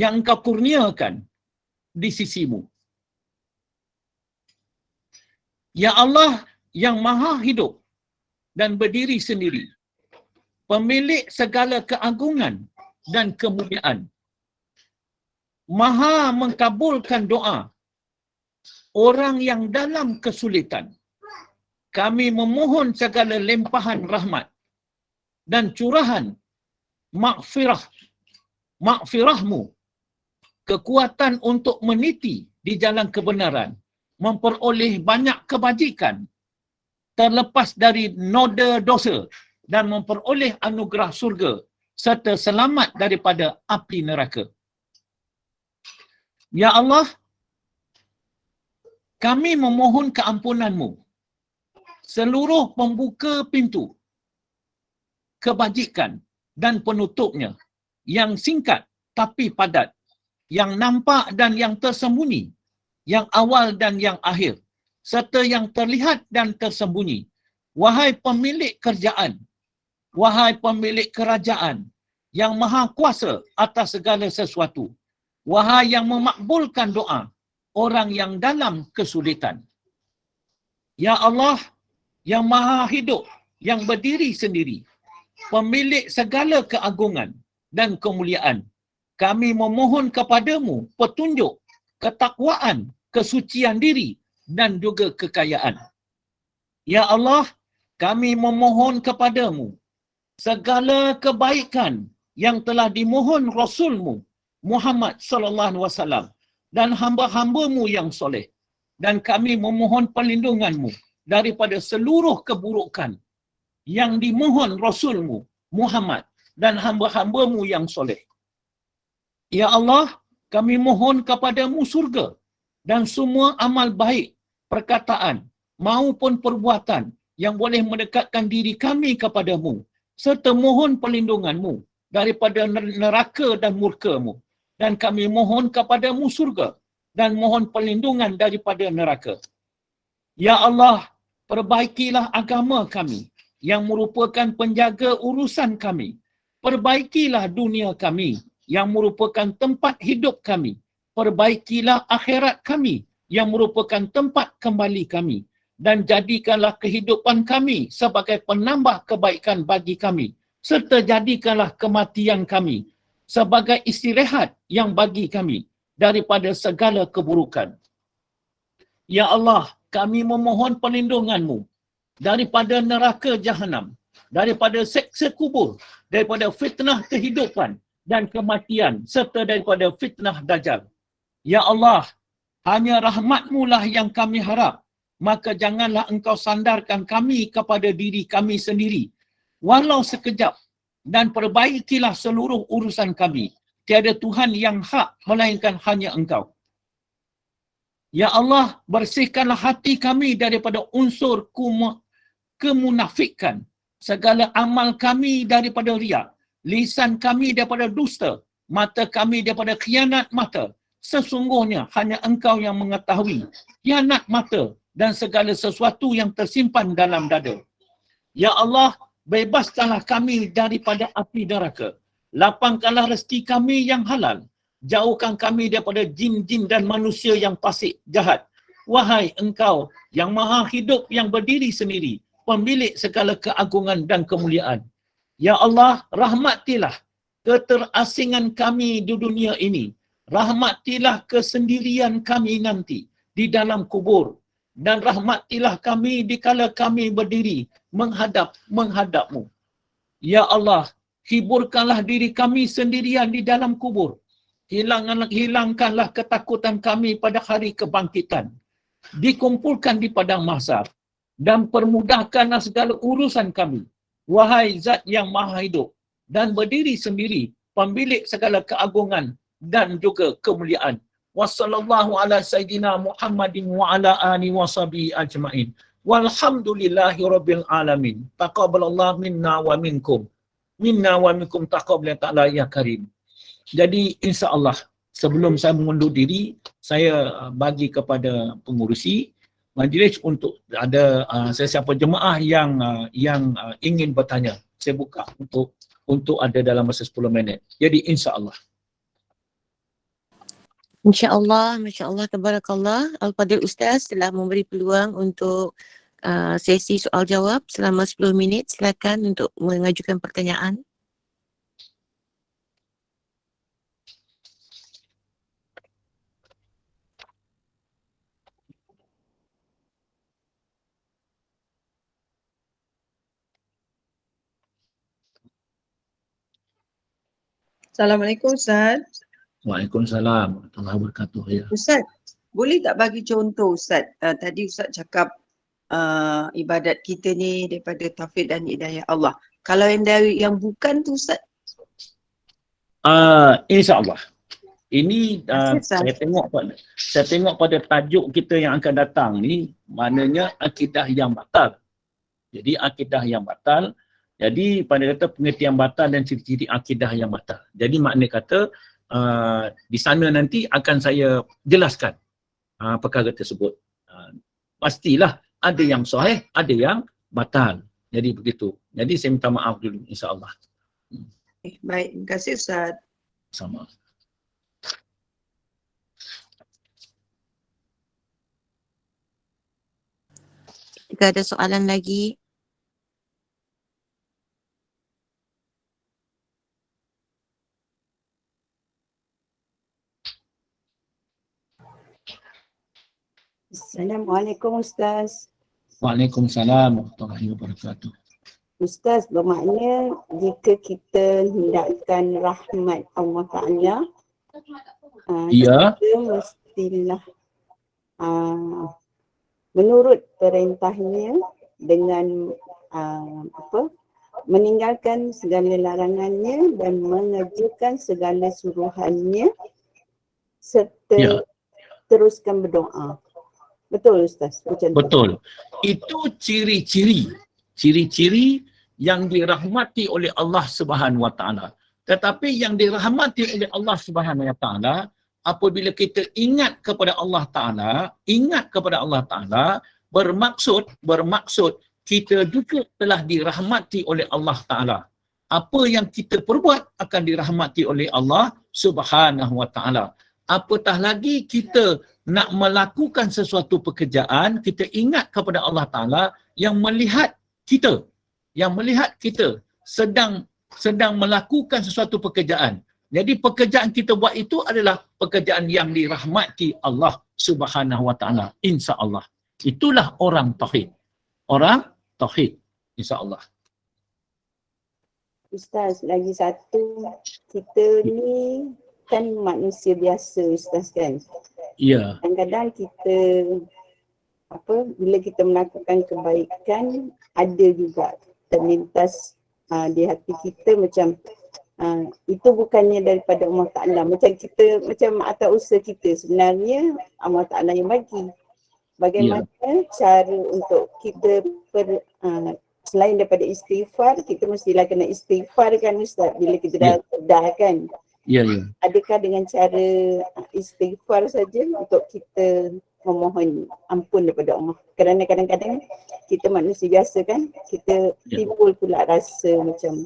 yang Engkau kurniakan di sisi-Mu. Ya Allah yang maha hidup dan berdiri sendiri, pemilik segala keagungan dan kemuliaan, maha mengkabulkan doa orang yang dalam kesulitan. Kami memohon segala limpahan rahmat dan curahan makfirah-Mu, kekuatan untuk meniti di jalan kebenaran, memperoleh banyak kebajikan, terlepas dari noda dosa dan memperoleh anugerah surga serta selamat daripada api neraka. Ya Allah, kami memohon keampunan-Mu seluruh pembuka pintu kebajikan dan penutupnya, yang singkat tapi padat, yang nampak dan yang tersembunyi, yang awal dan yang akhir, serta yang terlihat dan tersembunyi. Wahai pemilik kerjaan, wahai pemilik kerajaan yang maha kuasa atas segala sesuatu, wahai yang memakbulkan doa orang yang dalam kesulitan. Ya Allah yang maha hidup, yang berdiri sendiri, pemilik segala keagungan dan kemuliaan, kami memohon kepadamu petunjuk, ketakwaan, kesucian diri dan juga kekayaan. Ya Allah, kami memohon kepadamu segala kebaikan yang telah dimohon Rasul-Mu Muhammad sallallahu alaihi wasallam dan hamba-hamba-Mu yang soleh, dan kami memohon perlindungan-Mu daripada seluruh keburukan yang dimohon Rasul-Mu Muhammad dan hamba-hamba-Mu yang soleh. Ya Allah, kami mohon kepadamu surga dan semua amal baik, perkataan maupun perbuatan yang boleh mendekatkan diri kami kepadamu, serta mohon perlindungan-Mu daripada neraka dan murka-Mu. Dan kami mohon kepadamu surga dan mohon perlindungan daripada neraka. Ya Allah, perbaikilah agama kami yang merupakan penjaga urusan kami. Perbaikilah dunia kami yang merupakan tempat hidup kami. Perbaikilah akhirat kami yang merupakan tempat kembali kami. Dan jadikanlah kehidupan kami sebagai penambah kebaikan bagi kami. Serta jadikanlah kematian kami sebagai istirahat yang bagi kami daripada segala keburukan. Ya Allah, kami memohon perlindungan-Mu daripada neraka Jahannam, daripada seksa kubur, daripada fitnah kehidupan dan kematian, serta daripada fitnah Dajjal. Ya Allah, hanya rahmat-Mu lah yang kami harap, maka janganlah Engkau sandarkan kami kepada diri kami sendiri, walau sekejap, dan perbaikilah seluruh urusan kami. Tiada Tuhan yang hak melainkan hanya Engkau. Ya Allah, bersihkanlah hati kami daripada unsur kemunafikan, segala amal kami daripada riak, lisan kami daripada dusta, mata kami daripada khianat mata. Sesungguhnya hanya Engkau yang mengetahui khianat mata dan segala sesuatu yang tersimpan dalam dada. Ya Allah, bebaskanlah kami daripada api neraka. Lapangkanlah rezeki kami yang halal. Jauhkan kami daripada jin-jin dan manusia yang fasik jahat. Wahai Engkau yang maha hidup yang berdiri sendiri, pemilik segala keagungan dan kemuliaan. Ya Allah, rahmatilah keterasingan kami di dunia ini. Rahmatilah kesendirian kami nanti di dalam kubur. Dan rahmatilah kami dikala kami berdiri menghadap-Mu. Ya Allah, hiburkanlah diri kami sendirian di dalam kubur. Hilangkanlah ketakutan kami pada hari kebangkitan. Dikumpulkan di padang mahsyar dan permudahkanlah segala urusan kami. Wahai Zat yang maha hidup dan berdiri sendiri, pemilik segala keagungan dan juga kemuliaan. Wassallallahu ala sayyidina Muhammadin wa ala alihi wa sahbihi ajma'in. Walhamdulillahi rabbil alamin. Taqabbalallahu minna wa minkum. Minna wa minkum taqabbal ta'ala ya karim. Jadi insya-Allah sebelum saya mengundur diri, saya bagi kepada pengurusi majlis untuk ada sesiapa jemaah yang ingin bertanya. Saya buka untuk ada dalam masa 10 minit. Jadi insya-Allah. InsyaAllah, Masya Allah, Tabarakallah. Al-Fadil Ustaz telah memberi peluang untuk sesi soal jawab selama 10 minit. Silakan untuk mengajukan pertanyaan. Assalamualaikum Ustaz. Waalaikumsalam warahmatullahi wabarakatuh. Ya. Ustaz, boleh tak bagi contoh Ustaz? Tadi Ustaz cakap ibadat kita ni daripada taufik dan hidayah Allah. Kalau yang dari yang bukan tu Ustaz? InsyaAllah. Ini saya tengok pada tajuk kita yang akan datang ni, maknanya akidah yang batal. Jadi akidah yang batal. Jadi pada kata pengertian batal dan ciri-ciri akidah yang batal. Jadi makna kata di sana nanti akan saya jelaskan perkara tersebut. Pastilah ada yang sahih, ada yang batal. Jadi begitu. Jadi saya minta maaf dulu insya-Allah. Baik, terima kasih Ustaz. Sama. Jika ada soalan lagi, Assalamualaikum Ustaz. Waalaikumsalam warahmatullahi wabarakatuh. Ustaz, bermakna jika kita hendakkan rahmat Allah Ta'ala, Ya. kita mestilah menurut perintahnya dengan meninggalkan segala larangannya dan mengerjakan segala suruhannya serta teruskan berdoa. Betul Ustaz? Betul. Itu ciri-ciri yang dirahmati oleh Allah Subhanahu Wa Taala. Tetapi yang dirahmati oleh Allah Subhanahu Wa Taala, apabila kita ingat kepada Allah Taala, bermaksud kita juga telah dirahmati oleh Allah Taala. Apa yang kita perbuat akan dirahmati oleh Allah Subhanahu Wa Taala. Apatah lagi kita nak melakukan sesuatu pekerjaan, kita ingat kepada Allah Taala yang melihat kita sedang melakukan sesuatu pekerjaan. Jadi pekerjaan kita buat itu adalah pekerjaan yang dirahmati Allah Subhanahu Wa Taala, insya-Allah. Itulah orang tauhid. Orang tauhid, insya-Allah. Ustaz, lagi satu, kita ni kan manusia biasa Ustaz kan. Ya. Kadang-kadang kita bila kita melakukan kebaikan, ada juga terlintas di hati kita macam itu bukannya daripada Allah Ta'ala. Macam atas usaha kita, sebenarnya Allah Ta'ala yang bagi. Bagaimana cara untuk kita selain daripada istighfar, kita mestilah kena istighfar kan Ustaz bila kita dah sedar kan. Ya. Adakah dengan cara istighfar saja untuk kita memohon ampun daripada Allah? Kerana kadang-kadang kita manusia biasa kan, kita timbul pula rasa macam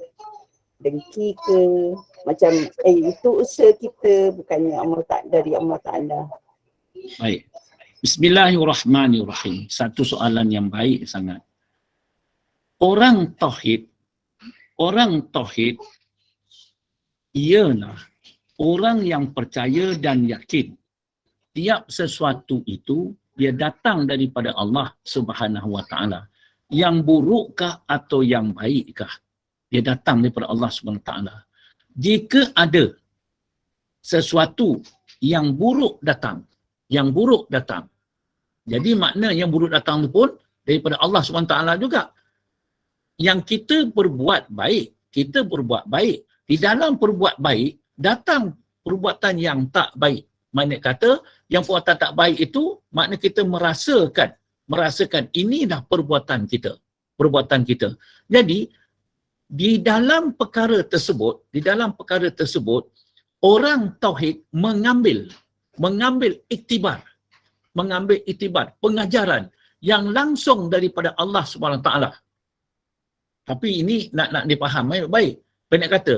dengki ke, macam itu usaha kita, bukannya dari Allah Ta'ala. Baik. Bismillahirrahmanirrahim. Satu soalan yang baik sangat. Orang tauhid ialah orang yang percaya dan yakin tiap sesuatu itu dia datang daripada Allah Subhanahu Wa Taala. Yang burukkah atau yang baikkah, dia datang daripada Allah Subhanahu Wa Taala. Jika ada sesuatu yang buruk datang, jadi makna yang buruk datang itu pun daripada Allah Subhanahu Wa Taala juga. Yang kita berbuat baik. Di dalam perbuat baik, datang perbuatan yang tak baik. Makna kata, yang perbuatan tak baik itu, makna kita merasakan inilah perbuatan kita. Jadi, di dalam perkara tersebut, orang tauhid mengambil iktibar, pengajaran yang langsung daripada Allah Subhanahu Wa Taala. Tapi ini nak dipaham baik. Pendek kata,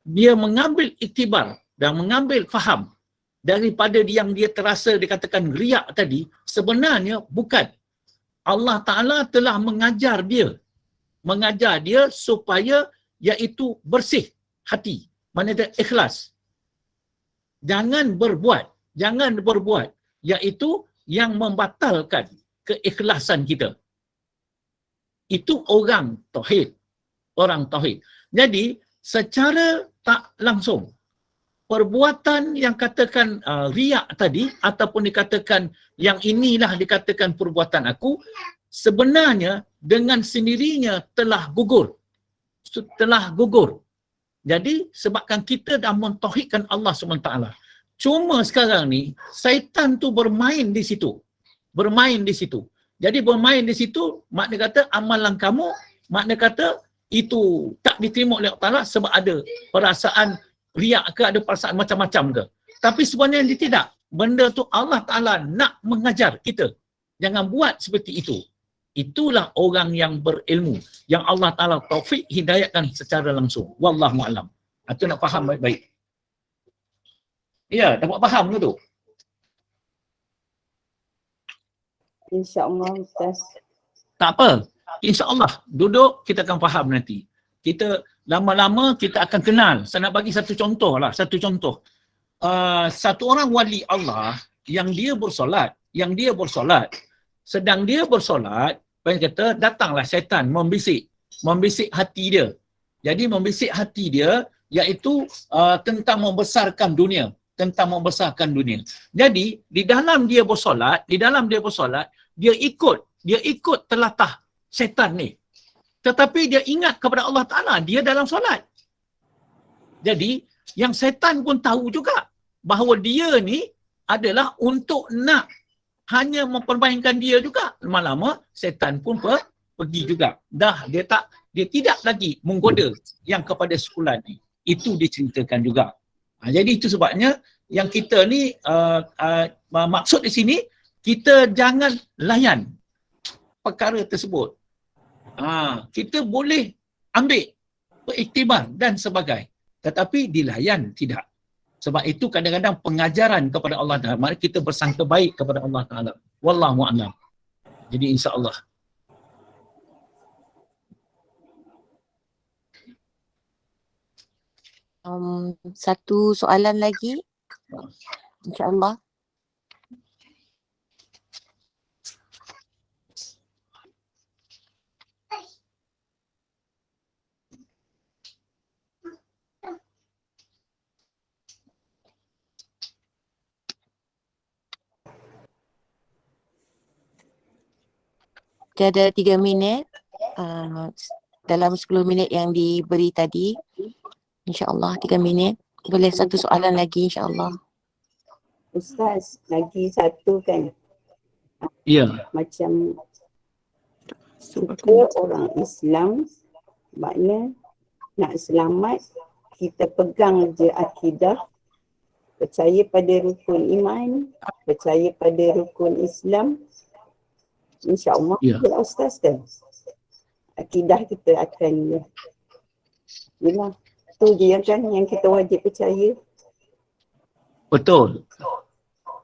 dia mengambil iktibar dan mengambil faham daripada yang dia terasa dikatakan riak tadi, sebenarnya bukan. Allah Ta'ala telah mengajar dia supaya iaitu bersih hati. Maknanya ikhlas. Jangan berbuat iaitu yang membatalkan keikhlasan kita. Itu orang tauhid. Jadi secara tak langsung perbuatan yang katakan riak tadi ataupun dikatakan yang inilah dikatakan perbuatan aku, sebenarnya dengan sendirinya telah gugur. Jadi sebabkan kita dah mentauhidkan Allah SWT. Cuma sekarang ni syaitan tu bermain di situ. Jadi bermain di situ, makna kata amalan kamu, makna kata itu tak diterima oleh Allah Ta'ala sebab ada perasaan riak ke, ada perasaan macam-macam ke. Tapi sebenarnya dia tidak. Benda tu Allah Ta'ala nak mengajar kita. Jangan buat seperti itu. Itulah orang yang berilmu. Yang Allah Ta'ala taufik hidayatkan secara langsung. Wallahu'alam. Itu nak faham baik-baik. Ya, dapat faham ke tu? InsyaAllah Ustaz. Tak apa. InsyaAllah. Duduk, kita akan faham nanti. Kita lama-lama kita akan kenal. Saya nak bagi satu contoh. Satu orang wali Allah yang dia bersolat. Sedang dia bersolat, kata datanglah syaitan membisik hati dia. Jadi membisik hati dia iaitu tentang membesarkan dunia. Jadi di dalam dia bersolat, dia ikut telatah syaitan ni. Tetapi dia ingat kepada Allah Ta'ala, dia dalam solat. Jadi yang syaitan pun tahu juga bahawa dia ni adalah untuk nak hanya mempermainkan dia juga. Lama-lama syaitan pun pergi juga. Dia tidak lagi menggoda yang kepada sekulan ni. itu diceritakan juga. Jadi itu sebabnya yang kita ni maksud di sini kita jangan layan perkara tersebut. Kita boleh ambil beriktibar dan sebagainya, tetapi dilayan tidak. Sebab itu kadang-kadang pengajaran kepada Allah Ta'ala, mari kita bersangka baik kepada Allah Ta'ala. Wallahu a'lam. Jadi insya-Allah. Satu soalan lagi, insya-Allah. Kita ada 3 minit dalam 10 minit yang diberi tadi. InsyaAllah 3 minit. Boleh satu soalan lagi insyaAllah. Ustaz, lagi satu kan. Ya. Macam kita orang Islam, maknanya nak selamat, kita pegang je akidah, percaya pada rukun iman, percaya pada rukun Islam. InsyaAllah, Ya. Ustaz kan? Akidah kita akan, yelah, tu dia kan yang kita wajib percaya. Betul.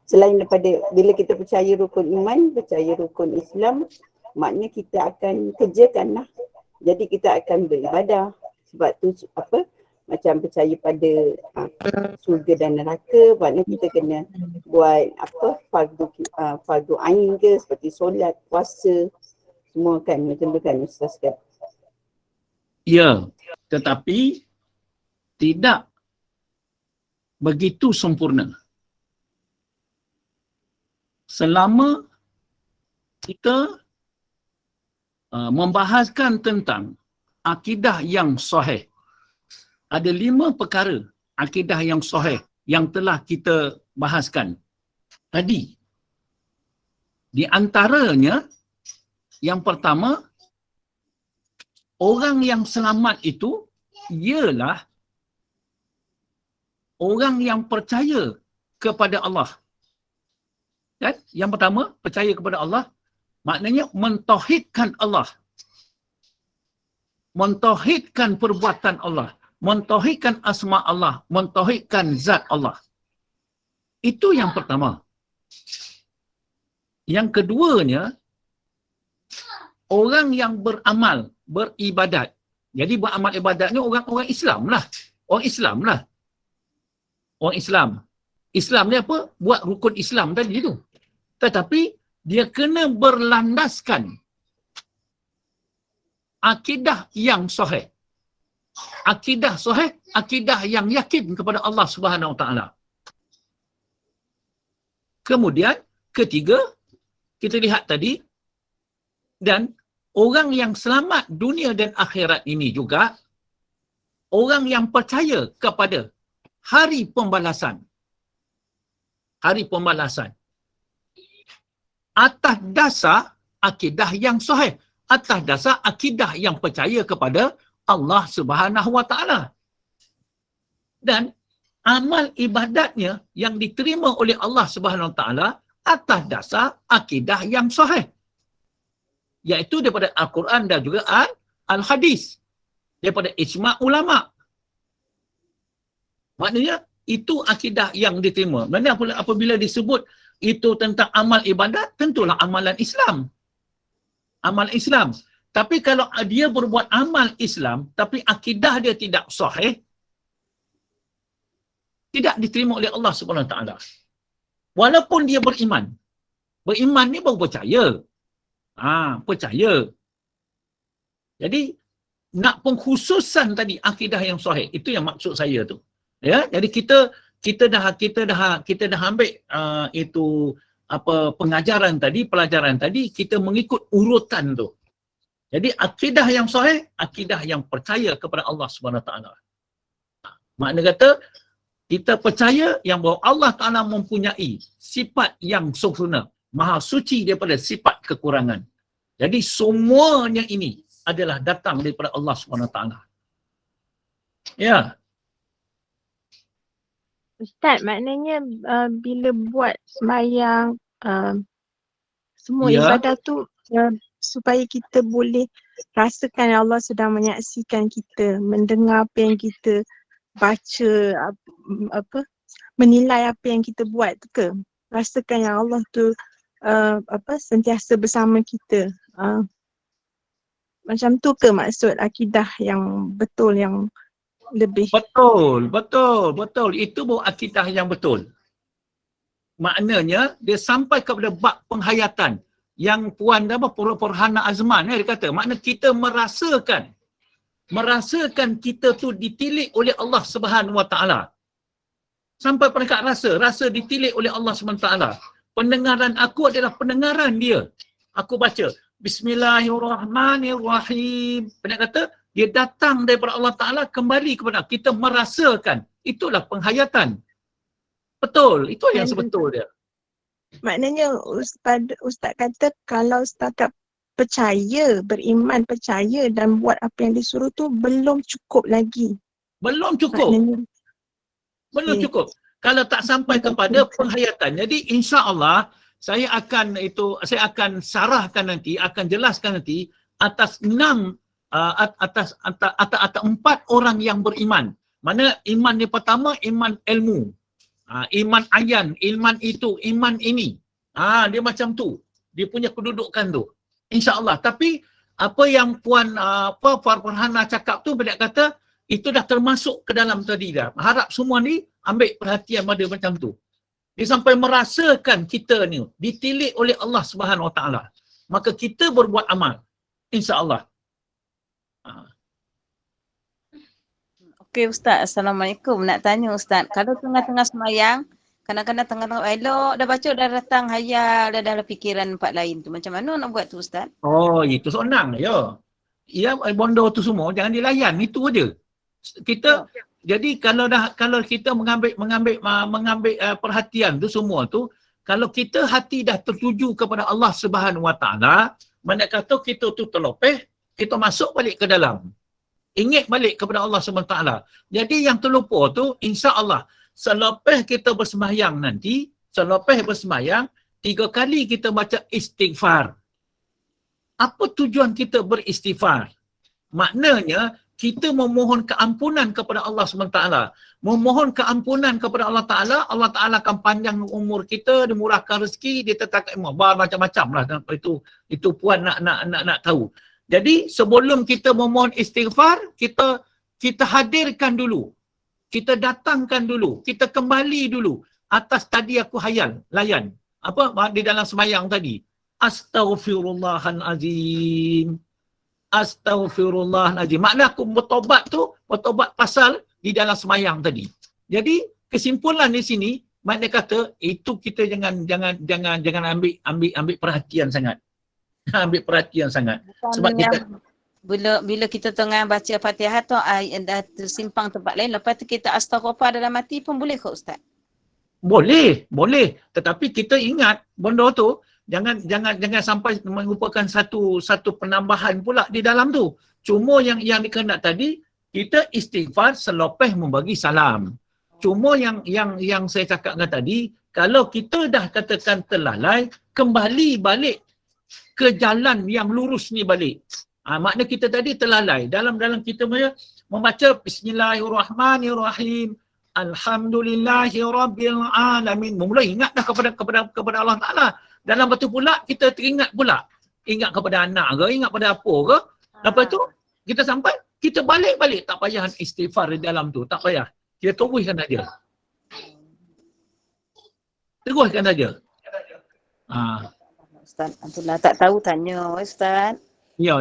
Selain daripada bila kita percaya rukun iman, percaya rukun Islam, maknanya kita akan kerjakan lah. Jadi kita akan beribadah. Sebab tu macam percaya pada surga dan neraka, maknanya kita kena buat fardu ain ke, seperti solat, puasa, semua kan macam tu kan Ustaz kan? Ya, tetapi tidak begitu sempurna. Selama kita membahaskan tentang akidah yang sahih, ada 5 perkara akidah yang sahih yang telah kita bahaskan tadi. Di antaranya, yang pertama, orang yang selamat itu ialah orang yang percaya kepada Allah. Kan? Yang pertama, percaya kepada Allah, maknanya mentauhidkan Allah. Mentauhidkan perbuatan Allah. Mentauhidkan asma Allah. Mentauhidkan zat Allah. Itu yang pertama. Yang keduanya, orang yang beramal, beribadat. Jadi beramal ibadatnya orang-orang Islam lah. Orang Islam lah. Orang Islam. Islam ni apa? Buat rukun Islam tadi tu. Tetapi dia kena berlandaskan akidah yang sahih. Akidah sahih, akidah yang yakin kepada Allah Subhanahu Wa Taala. Kemudian ketiga, kita lihat tadi, dan orang yang selamat dunia dan akhirat ini juga orang yang percaya kepada hari pembalasan. Hari pembalasan. Atas dasar akidah yang sahih. Atas dasar akidah yang percaya kepada Allah Subhanahu Wa Taala. Dan amal ibadatnya yang diterima oleh Allah Subhanahu Wa Taala atas dasar akidah yang sahih. Iaitu daripada Al-Quran dan juga Al-Hadis. Daripada ijma' ulama'. Maknanya itu akidah yang diterima. Maknanya apabila disebut itu tentang amal ibadat, tentulah amalan Islam. Amal Islam. Tapi kalau dia berbuat amal Islam, tapi akidah dia tidak sahih, tidak diterima oleh Allah Subhanahu Wa Taala. Walaupun dia beriman. Beriman ni baru percaya. Percaya. Jadi nak pengkhususan tadi akidah yang sahih, itu yang maksud saya tu. Ya, jadi kita dah ambil itu pengajaran tadi, pelajaran tadi, kita mengikut urutan tu. Jadi akidah yang sahih, akidah yang percaya kepada Allah Subhanahu Wa Taala. Makna kata kita percaya yang bahawa Allah Taala mempunyai sifat yang sempurna, maha suci daripada sifat kekurangan. Jadi semuanya ini adalah datang daripada Allah Subhanahu Wa Taala. Ya. Ustaz, maknanya bila buat sembahyang semua Ya. ibadah tu supaya kita boleh rasakan Allah sedang menyaksikan kita, mendengar apa yang kita baca, menilai apa yang kita buat tu ke? Rasakan yang Allah tu sentiasa bersama kita. Macam tu ke maksud akidah yang betul, yang lebih? Betul. Itu baru akidah yang betul. Maknanya dia sampai kepada bab penghayatan yang Puan Farhana Azman dia kata, makna kita merasakan kita tu ditilik oleh Allah Subhanahu Wa Taala. Sampai peringkat rasa ditilik oleh Allah Subhanahu Wa Taala. Pendengaran aku adalah pendengaran dia. Aku baca Bismillahirrahmanirrahim. Banyak kata dia datang daripada Allah Taala kembali kepada kita, merasakan. Itulah penghayatan. Betul, itu yang sebetul dia. Maknanya Ustaz kata kalau setakat percaya, beriman, percaya dan buat apa yang disuruh tu belum cukup lagi. Belum cukup. Maknanya, Belum cukup. Kalau tak sampai kepada penghayatan. Jadi insya-Allah saya akan sarahkan nanti, akan jelaskan nanti atas 4 orang yang beriman. Mana iman yang pertama, iman ilmu. Iman ayan, iman itu, iman ini. Dia macam tu. Dia punya kedudukan tu. InsyaAllah. Tapi apa yang Puan Farhana cakap tu, banyak kata itu dah termasuk ke dalam tadi dah. Harap semua ni ambil perhatian pada macam tu. Dia sampai merasakan kita ni ditilik oleh Allah Subhanahu Wa Taala. Maka kita berbuat amal. InsyaAllah. Okey Ustaz, Assalamualaikum. Nak tanya Ustaz, kalau tengah-tengah semayang, kadang-kadang tengah-tengah elok, dah baca dah datang hayal, dah fikiran tempat lain tu. Macam mana nak buat tu Ustaz? Oh, itu senang ya. Ya, bondo tu semua jangan dilayan, itu aja. Kita jadi kalau kita mengambil perhatian tu semua tu, kalau kita hati dah tertuju kepada Allah Subhanahu Wa Taala, mana kata kita tu terlopeh, kita masuk balik ke dalam. Ingat balik kepada Allah SWT. Jadi yang terlupa tu, insya-Allah selepas kita bersembahyang nanti, 3 kali kita baca istighfar. Apa tujuan kita beristighfar? Maknanya kita memohon keampunan kepada Allah SWT. Memohon keampunan kepada Allah Ta'ala, Allah Ta'ala akan panjang umur kita, dimurahkan rezeki, dia tetap macam-macam lah. Itu Puan nak tahu. Jadi sebelum kita memohon istighfar, kita hadirkan dulu. Kita datangkan dulu. Kita kembali dulu. Atas tadi aku layan. Apa di dalam sembahyang tadi? Astaghfirullahalazim. Astaghfirullahalazim. Makna aku bertobat pasal di dalam sembahyang tadi. Jadi kesimpulan di sini, makna kata itu kita jangan ambil perhatian sangat. Ambil perhatian sangat. Sebab kita bila kita tengah baca Fatihah tu dah tersimpang tempat lain, lepas tu kita astaghfar dalam hati pun boleh ke Ustaz? Boleh. Tetapi kita ingat benda tu jangan sampai merupakan satu penambahan pula di dalam tu. Cuma yang dikenak tadi, kita istighfar selepas membagi salam. Cuma yang saya cakapkan tadi, kalau kita dah katakan terlalai, kembali balik ke jalan yang lurus ni balik. Makna kita tadi terlalai. Dalam kita membaca Bismillahirrahmanirrahim. Alhamdulillahirabbil alamin. Mula ingat dah kepada Allah Taala. Dalam waktu pula kita teringat pula. Ingat kepada anak ke, ingat pada apa ke. Lepas tu kita sampai, kita balik-balik. Tak payah istighfar di dalam tu. Tak payah. Kita teruskan saja. Teruskan saja. Ustaz, itulah tak tahu tanya Ustaz. Ya.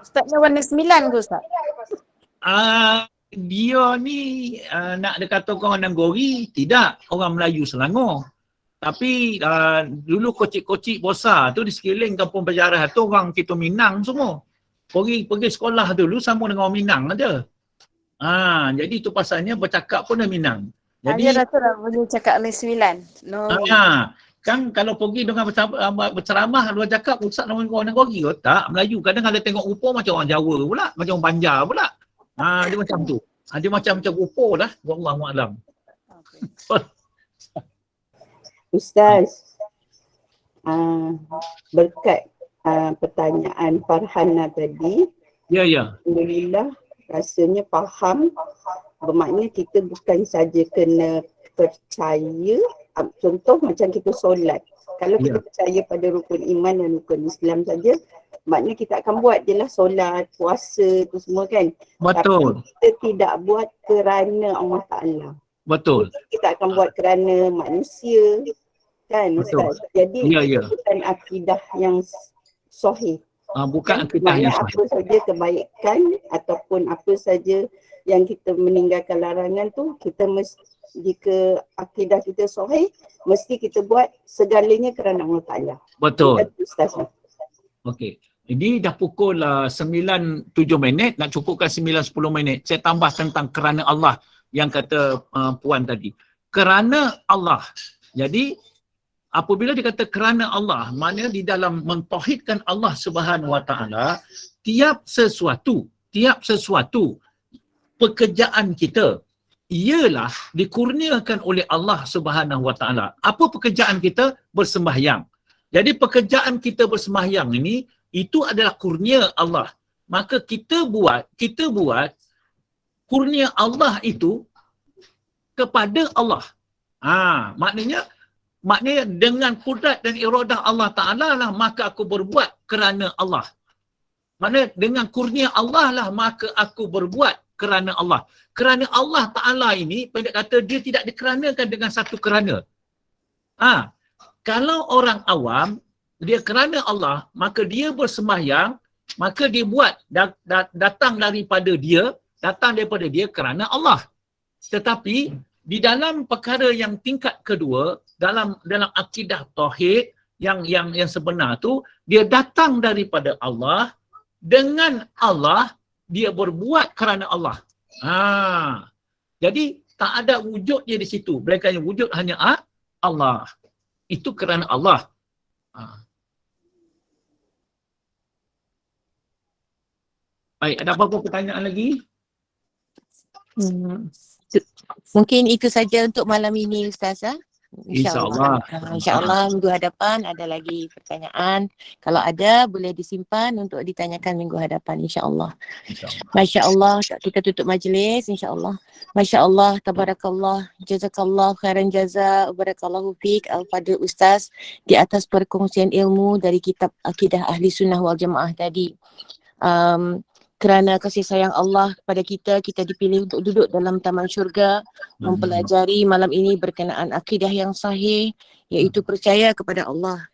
Ustaz ni warna 9 ke Ustaz? Dia ni nak kata orang Nanggori, tidak. Orang Melayu Selangor. Tapi dulu kocik-kocik besar tu di sekeliling kampung Penjara tu orang kita Minang semua. Pergi sekolah dulu sama dengan orang Minang aja. Jadi tu pasalnya bercakap pun dah Minang. Jadi Dia rasa dah boleh cakap ni 9. No. Kan kalau pergi dengan berceramah luar cakap ustaz orang Nanggori ke? Tak, Melayu. Kadang kalau tengok rupa macam orang Jawa pula, macam orang Banjar pula. Dia macam tu. Dia macam rupa lah. Wallahu a'lam. Ustaz, berkat pertanyaan Farhana tadi, Ya, ya. alhamdulillah rasanya faham. Bermakna kita bukan saja kena percaya, contoh macam kita solat. Kalau kita percaya pada rukun iman dan rukun Islam saja, maknanya kita akan buat je lah solat, puasa tu semua kan. Betul. Tapi kita tidak buat kerana Allah Ta'ala. Betul. Kita akan buat kerana manusia kan Ustaz. Jadi Ya. bukan akidah yang sahih. Bukan akidah yang Maknanya sahih. apa saja kebaikan ataupun apa saja yang kita meninggalkan larangan tu, kita jika akidah kita sahih, mesti kita buat segalanya kerana Allah Ta'ala. Betul. Ustaz. Okey. Ini dah pukul 9.07 minit, nak cukupkan 9.10 minit. Saya tambah tentang kerana Allah yang kata Puan tadi. Kerana Allah. Jadi apabila dikata kerana Allah, maknanya di dalam mentauhidkan Allah Subhanahu Wa Taala, tiap sesuatu pekerjaan kita ialah dikurniakan oleh Allah Subhanahu Wa Taala. Apa pekerjaan kita? Bersembahyang. Jadi pekerjaan kita bersembahyang ini, itu adalah kurnia Allah. Maka kita buat kurnia Allah itu kepada Allah. Maknanya dengan kudrat dan iradah Allah Ta'ala lah maka aku berbuat kerana Allah. Maknanya dengan kurnia Allah lah maka aku berbuat kerana Allah. Kerana Allah Ta'ala ini, pendek kata, dia tidak dikeranakan dengan satu kerana. Kalau orang awam, dia kerana Allah, maka dia bersembahyang, maka dia buat, datang daripada dia kerana Allah. Tetapi di dalam perkara yang tingkat kedua, dalam akidah tauhid yang sebenar tu, dia datang daripada Allah, dengan Allah dia berbuat kerana Allah. Jadi tak ada wujud dia di situ, melainkan wujud hanya Allah. Itu kerana Allah. Baik, ada apa-apa pertanyaan lagi? Mungkin itu saja untuk malam ini Ustaz. InsyaAllah. InsyaAllah minggu hadapan ada lagi pertanyaan. Kalau ada boleh disimpan untuk ditanyakan minggu hadapan insyaAllah. Masya Allah, kita tutup majlis insyaAllah. Masya Allah, tabarakallah, jazakallah khairan jaza, barakallahu fiqh al-fadil Ustaz di atas perkongsian ilmu dari kitab Akidah Ahli Sunnah wal Jamaah tadi. Kerana kasih sayang Allah kepada kita, kita dipilih untuk duduk dalam taman syurga, mempelajari malam ini berkenaan akidah yang sahih, iaitu percaya kepada Allah.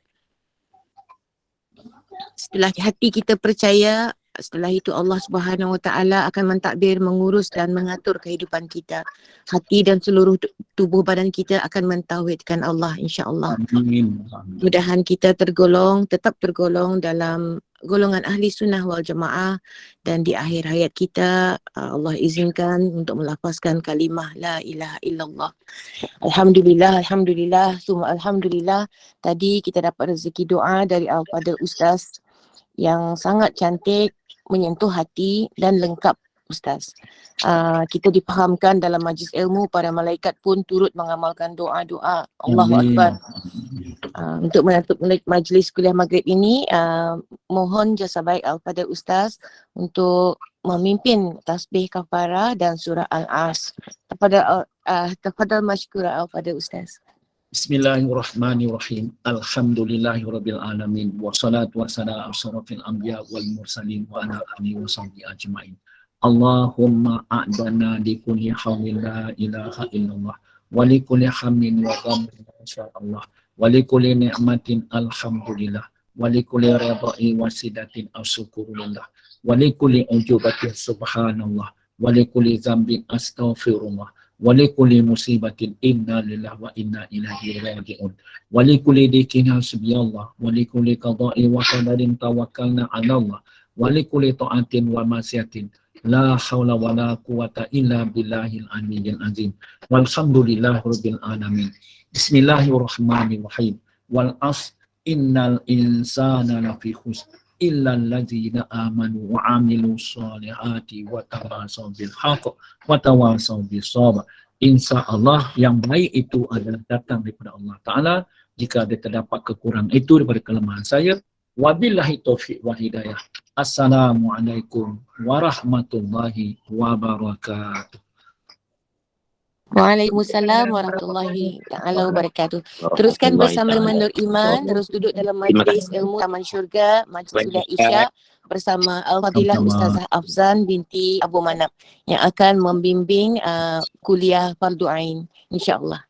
Setelah hati kita percaya, setelah itu Allah Subhanahu Wa Taala akan mentadbir, mengurus dan mengatur kehidupan kita. Hati dan seluruh tubuh badan kita akan mentauhidkan Allah insya-Allah. Mudahan kita tetap tergolong dalam golongan ahli sunnah wal jamaah, dan di akhir hayat kita Allah izinkan untuk melafazkan kalimah la ilaha illallah. Alhamdulillah, summa alhamdulillah. Tadi kita dapat rezeki doa dari Al-Fadil Ustaz yang sangat cantik, menyentuh hati dan lengkap Ustaz. Kita dipahamkan dalam majlis ilmu, para malaikat pun turut mengamalkan doa-doa. Allahu Akbar. Untuk menutup majlis kuliah maghrib ini, mohon jasa baik Al-Fadil Ustaz untuk memimpin tasbih kafarah dan surah Al-As. Tafadhal mashkura Al-Fadil Ustaz. Bismillahirrahmanirrahim. Alhamdulillahirabbil alamin. Wassalatu wassalamu ala asyrafil anbiya wal mursalin wa ala alihi wasahbihi ajmain. Allahumma a'dana di kulli haulin la ilaha illallah wa li kulli hammin wa ghammin insyaallah wa li kulli ni'matin alhamdulillah wa li kulli ridha'i wa sidatin asyukurulillah wa li kulli ujubatin subhanallah wa li kulli dzambin astaghfirullah wa li kulli musibatin inna lillahi wa inna ilaihi raji'un wa li kulli dikin hasbiyallah wa li kulli qada'i wa qadarin tawakkalna 'ala Allah wa li kulli ta'atin wa ma'siyatin la haula wa la quwata illa billahil aliyyil azim. Walhamdulillahirabbil alamin. Bismillahirrahmanirrahim. Wal as innal insana lafi khusr illa alladzina amanu wa amilus solihati wa tawasaw bil haqq wa tawasaw bis sabr. insya Allah yang baik itu adalah datang daripada Allah Ta'ala. Jika ada terdapat kekurangan itu daripada kelemahan saya, wabillahi taufiq wa hidayah. Assalamualaikum warahmatullahi wabarakatuh. Waalaikumsalam warahmatullahi taala wabarakatuh. Teruskan bersama dengan Nur Iman, terus duduk dalam majlis ilmu Taman Syurga, majlis sudah Isyak bersama Al-Fadilah Ustazah Afzan binti Abu Manap yang akan membimbing kuliah Fardu Ain, insya-Allah.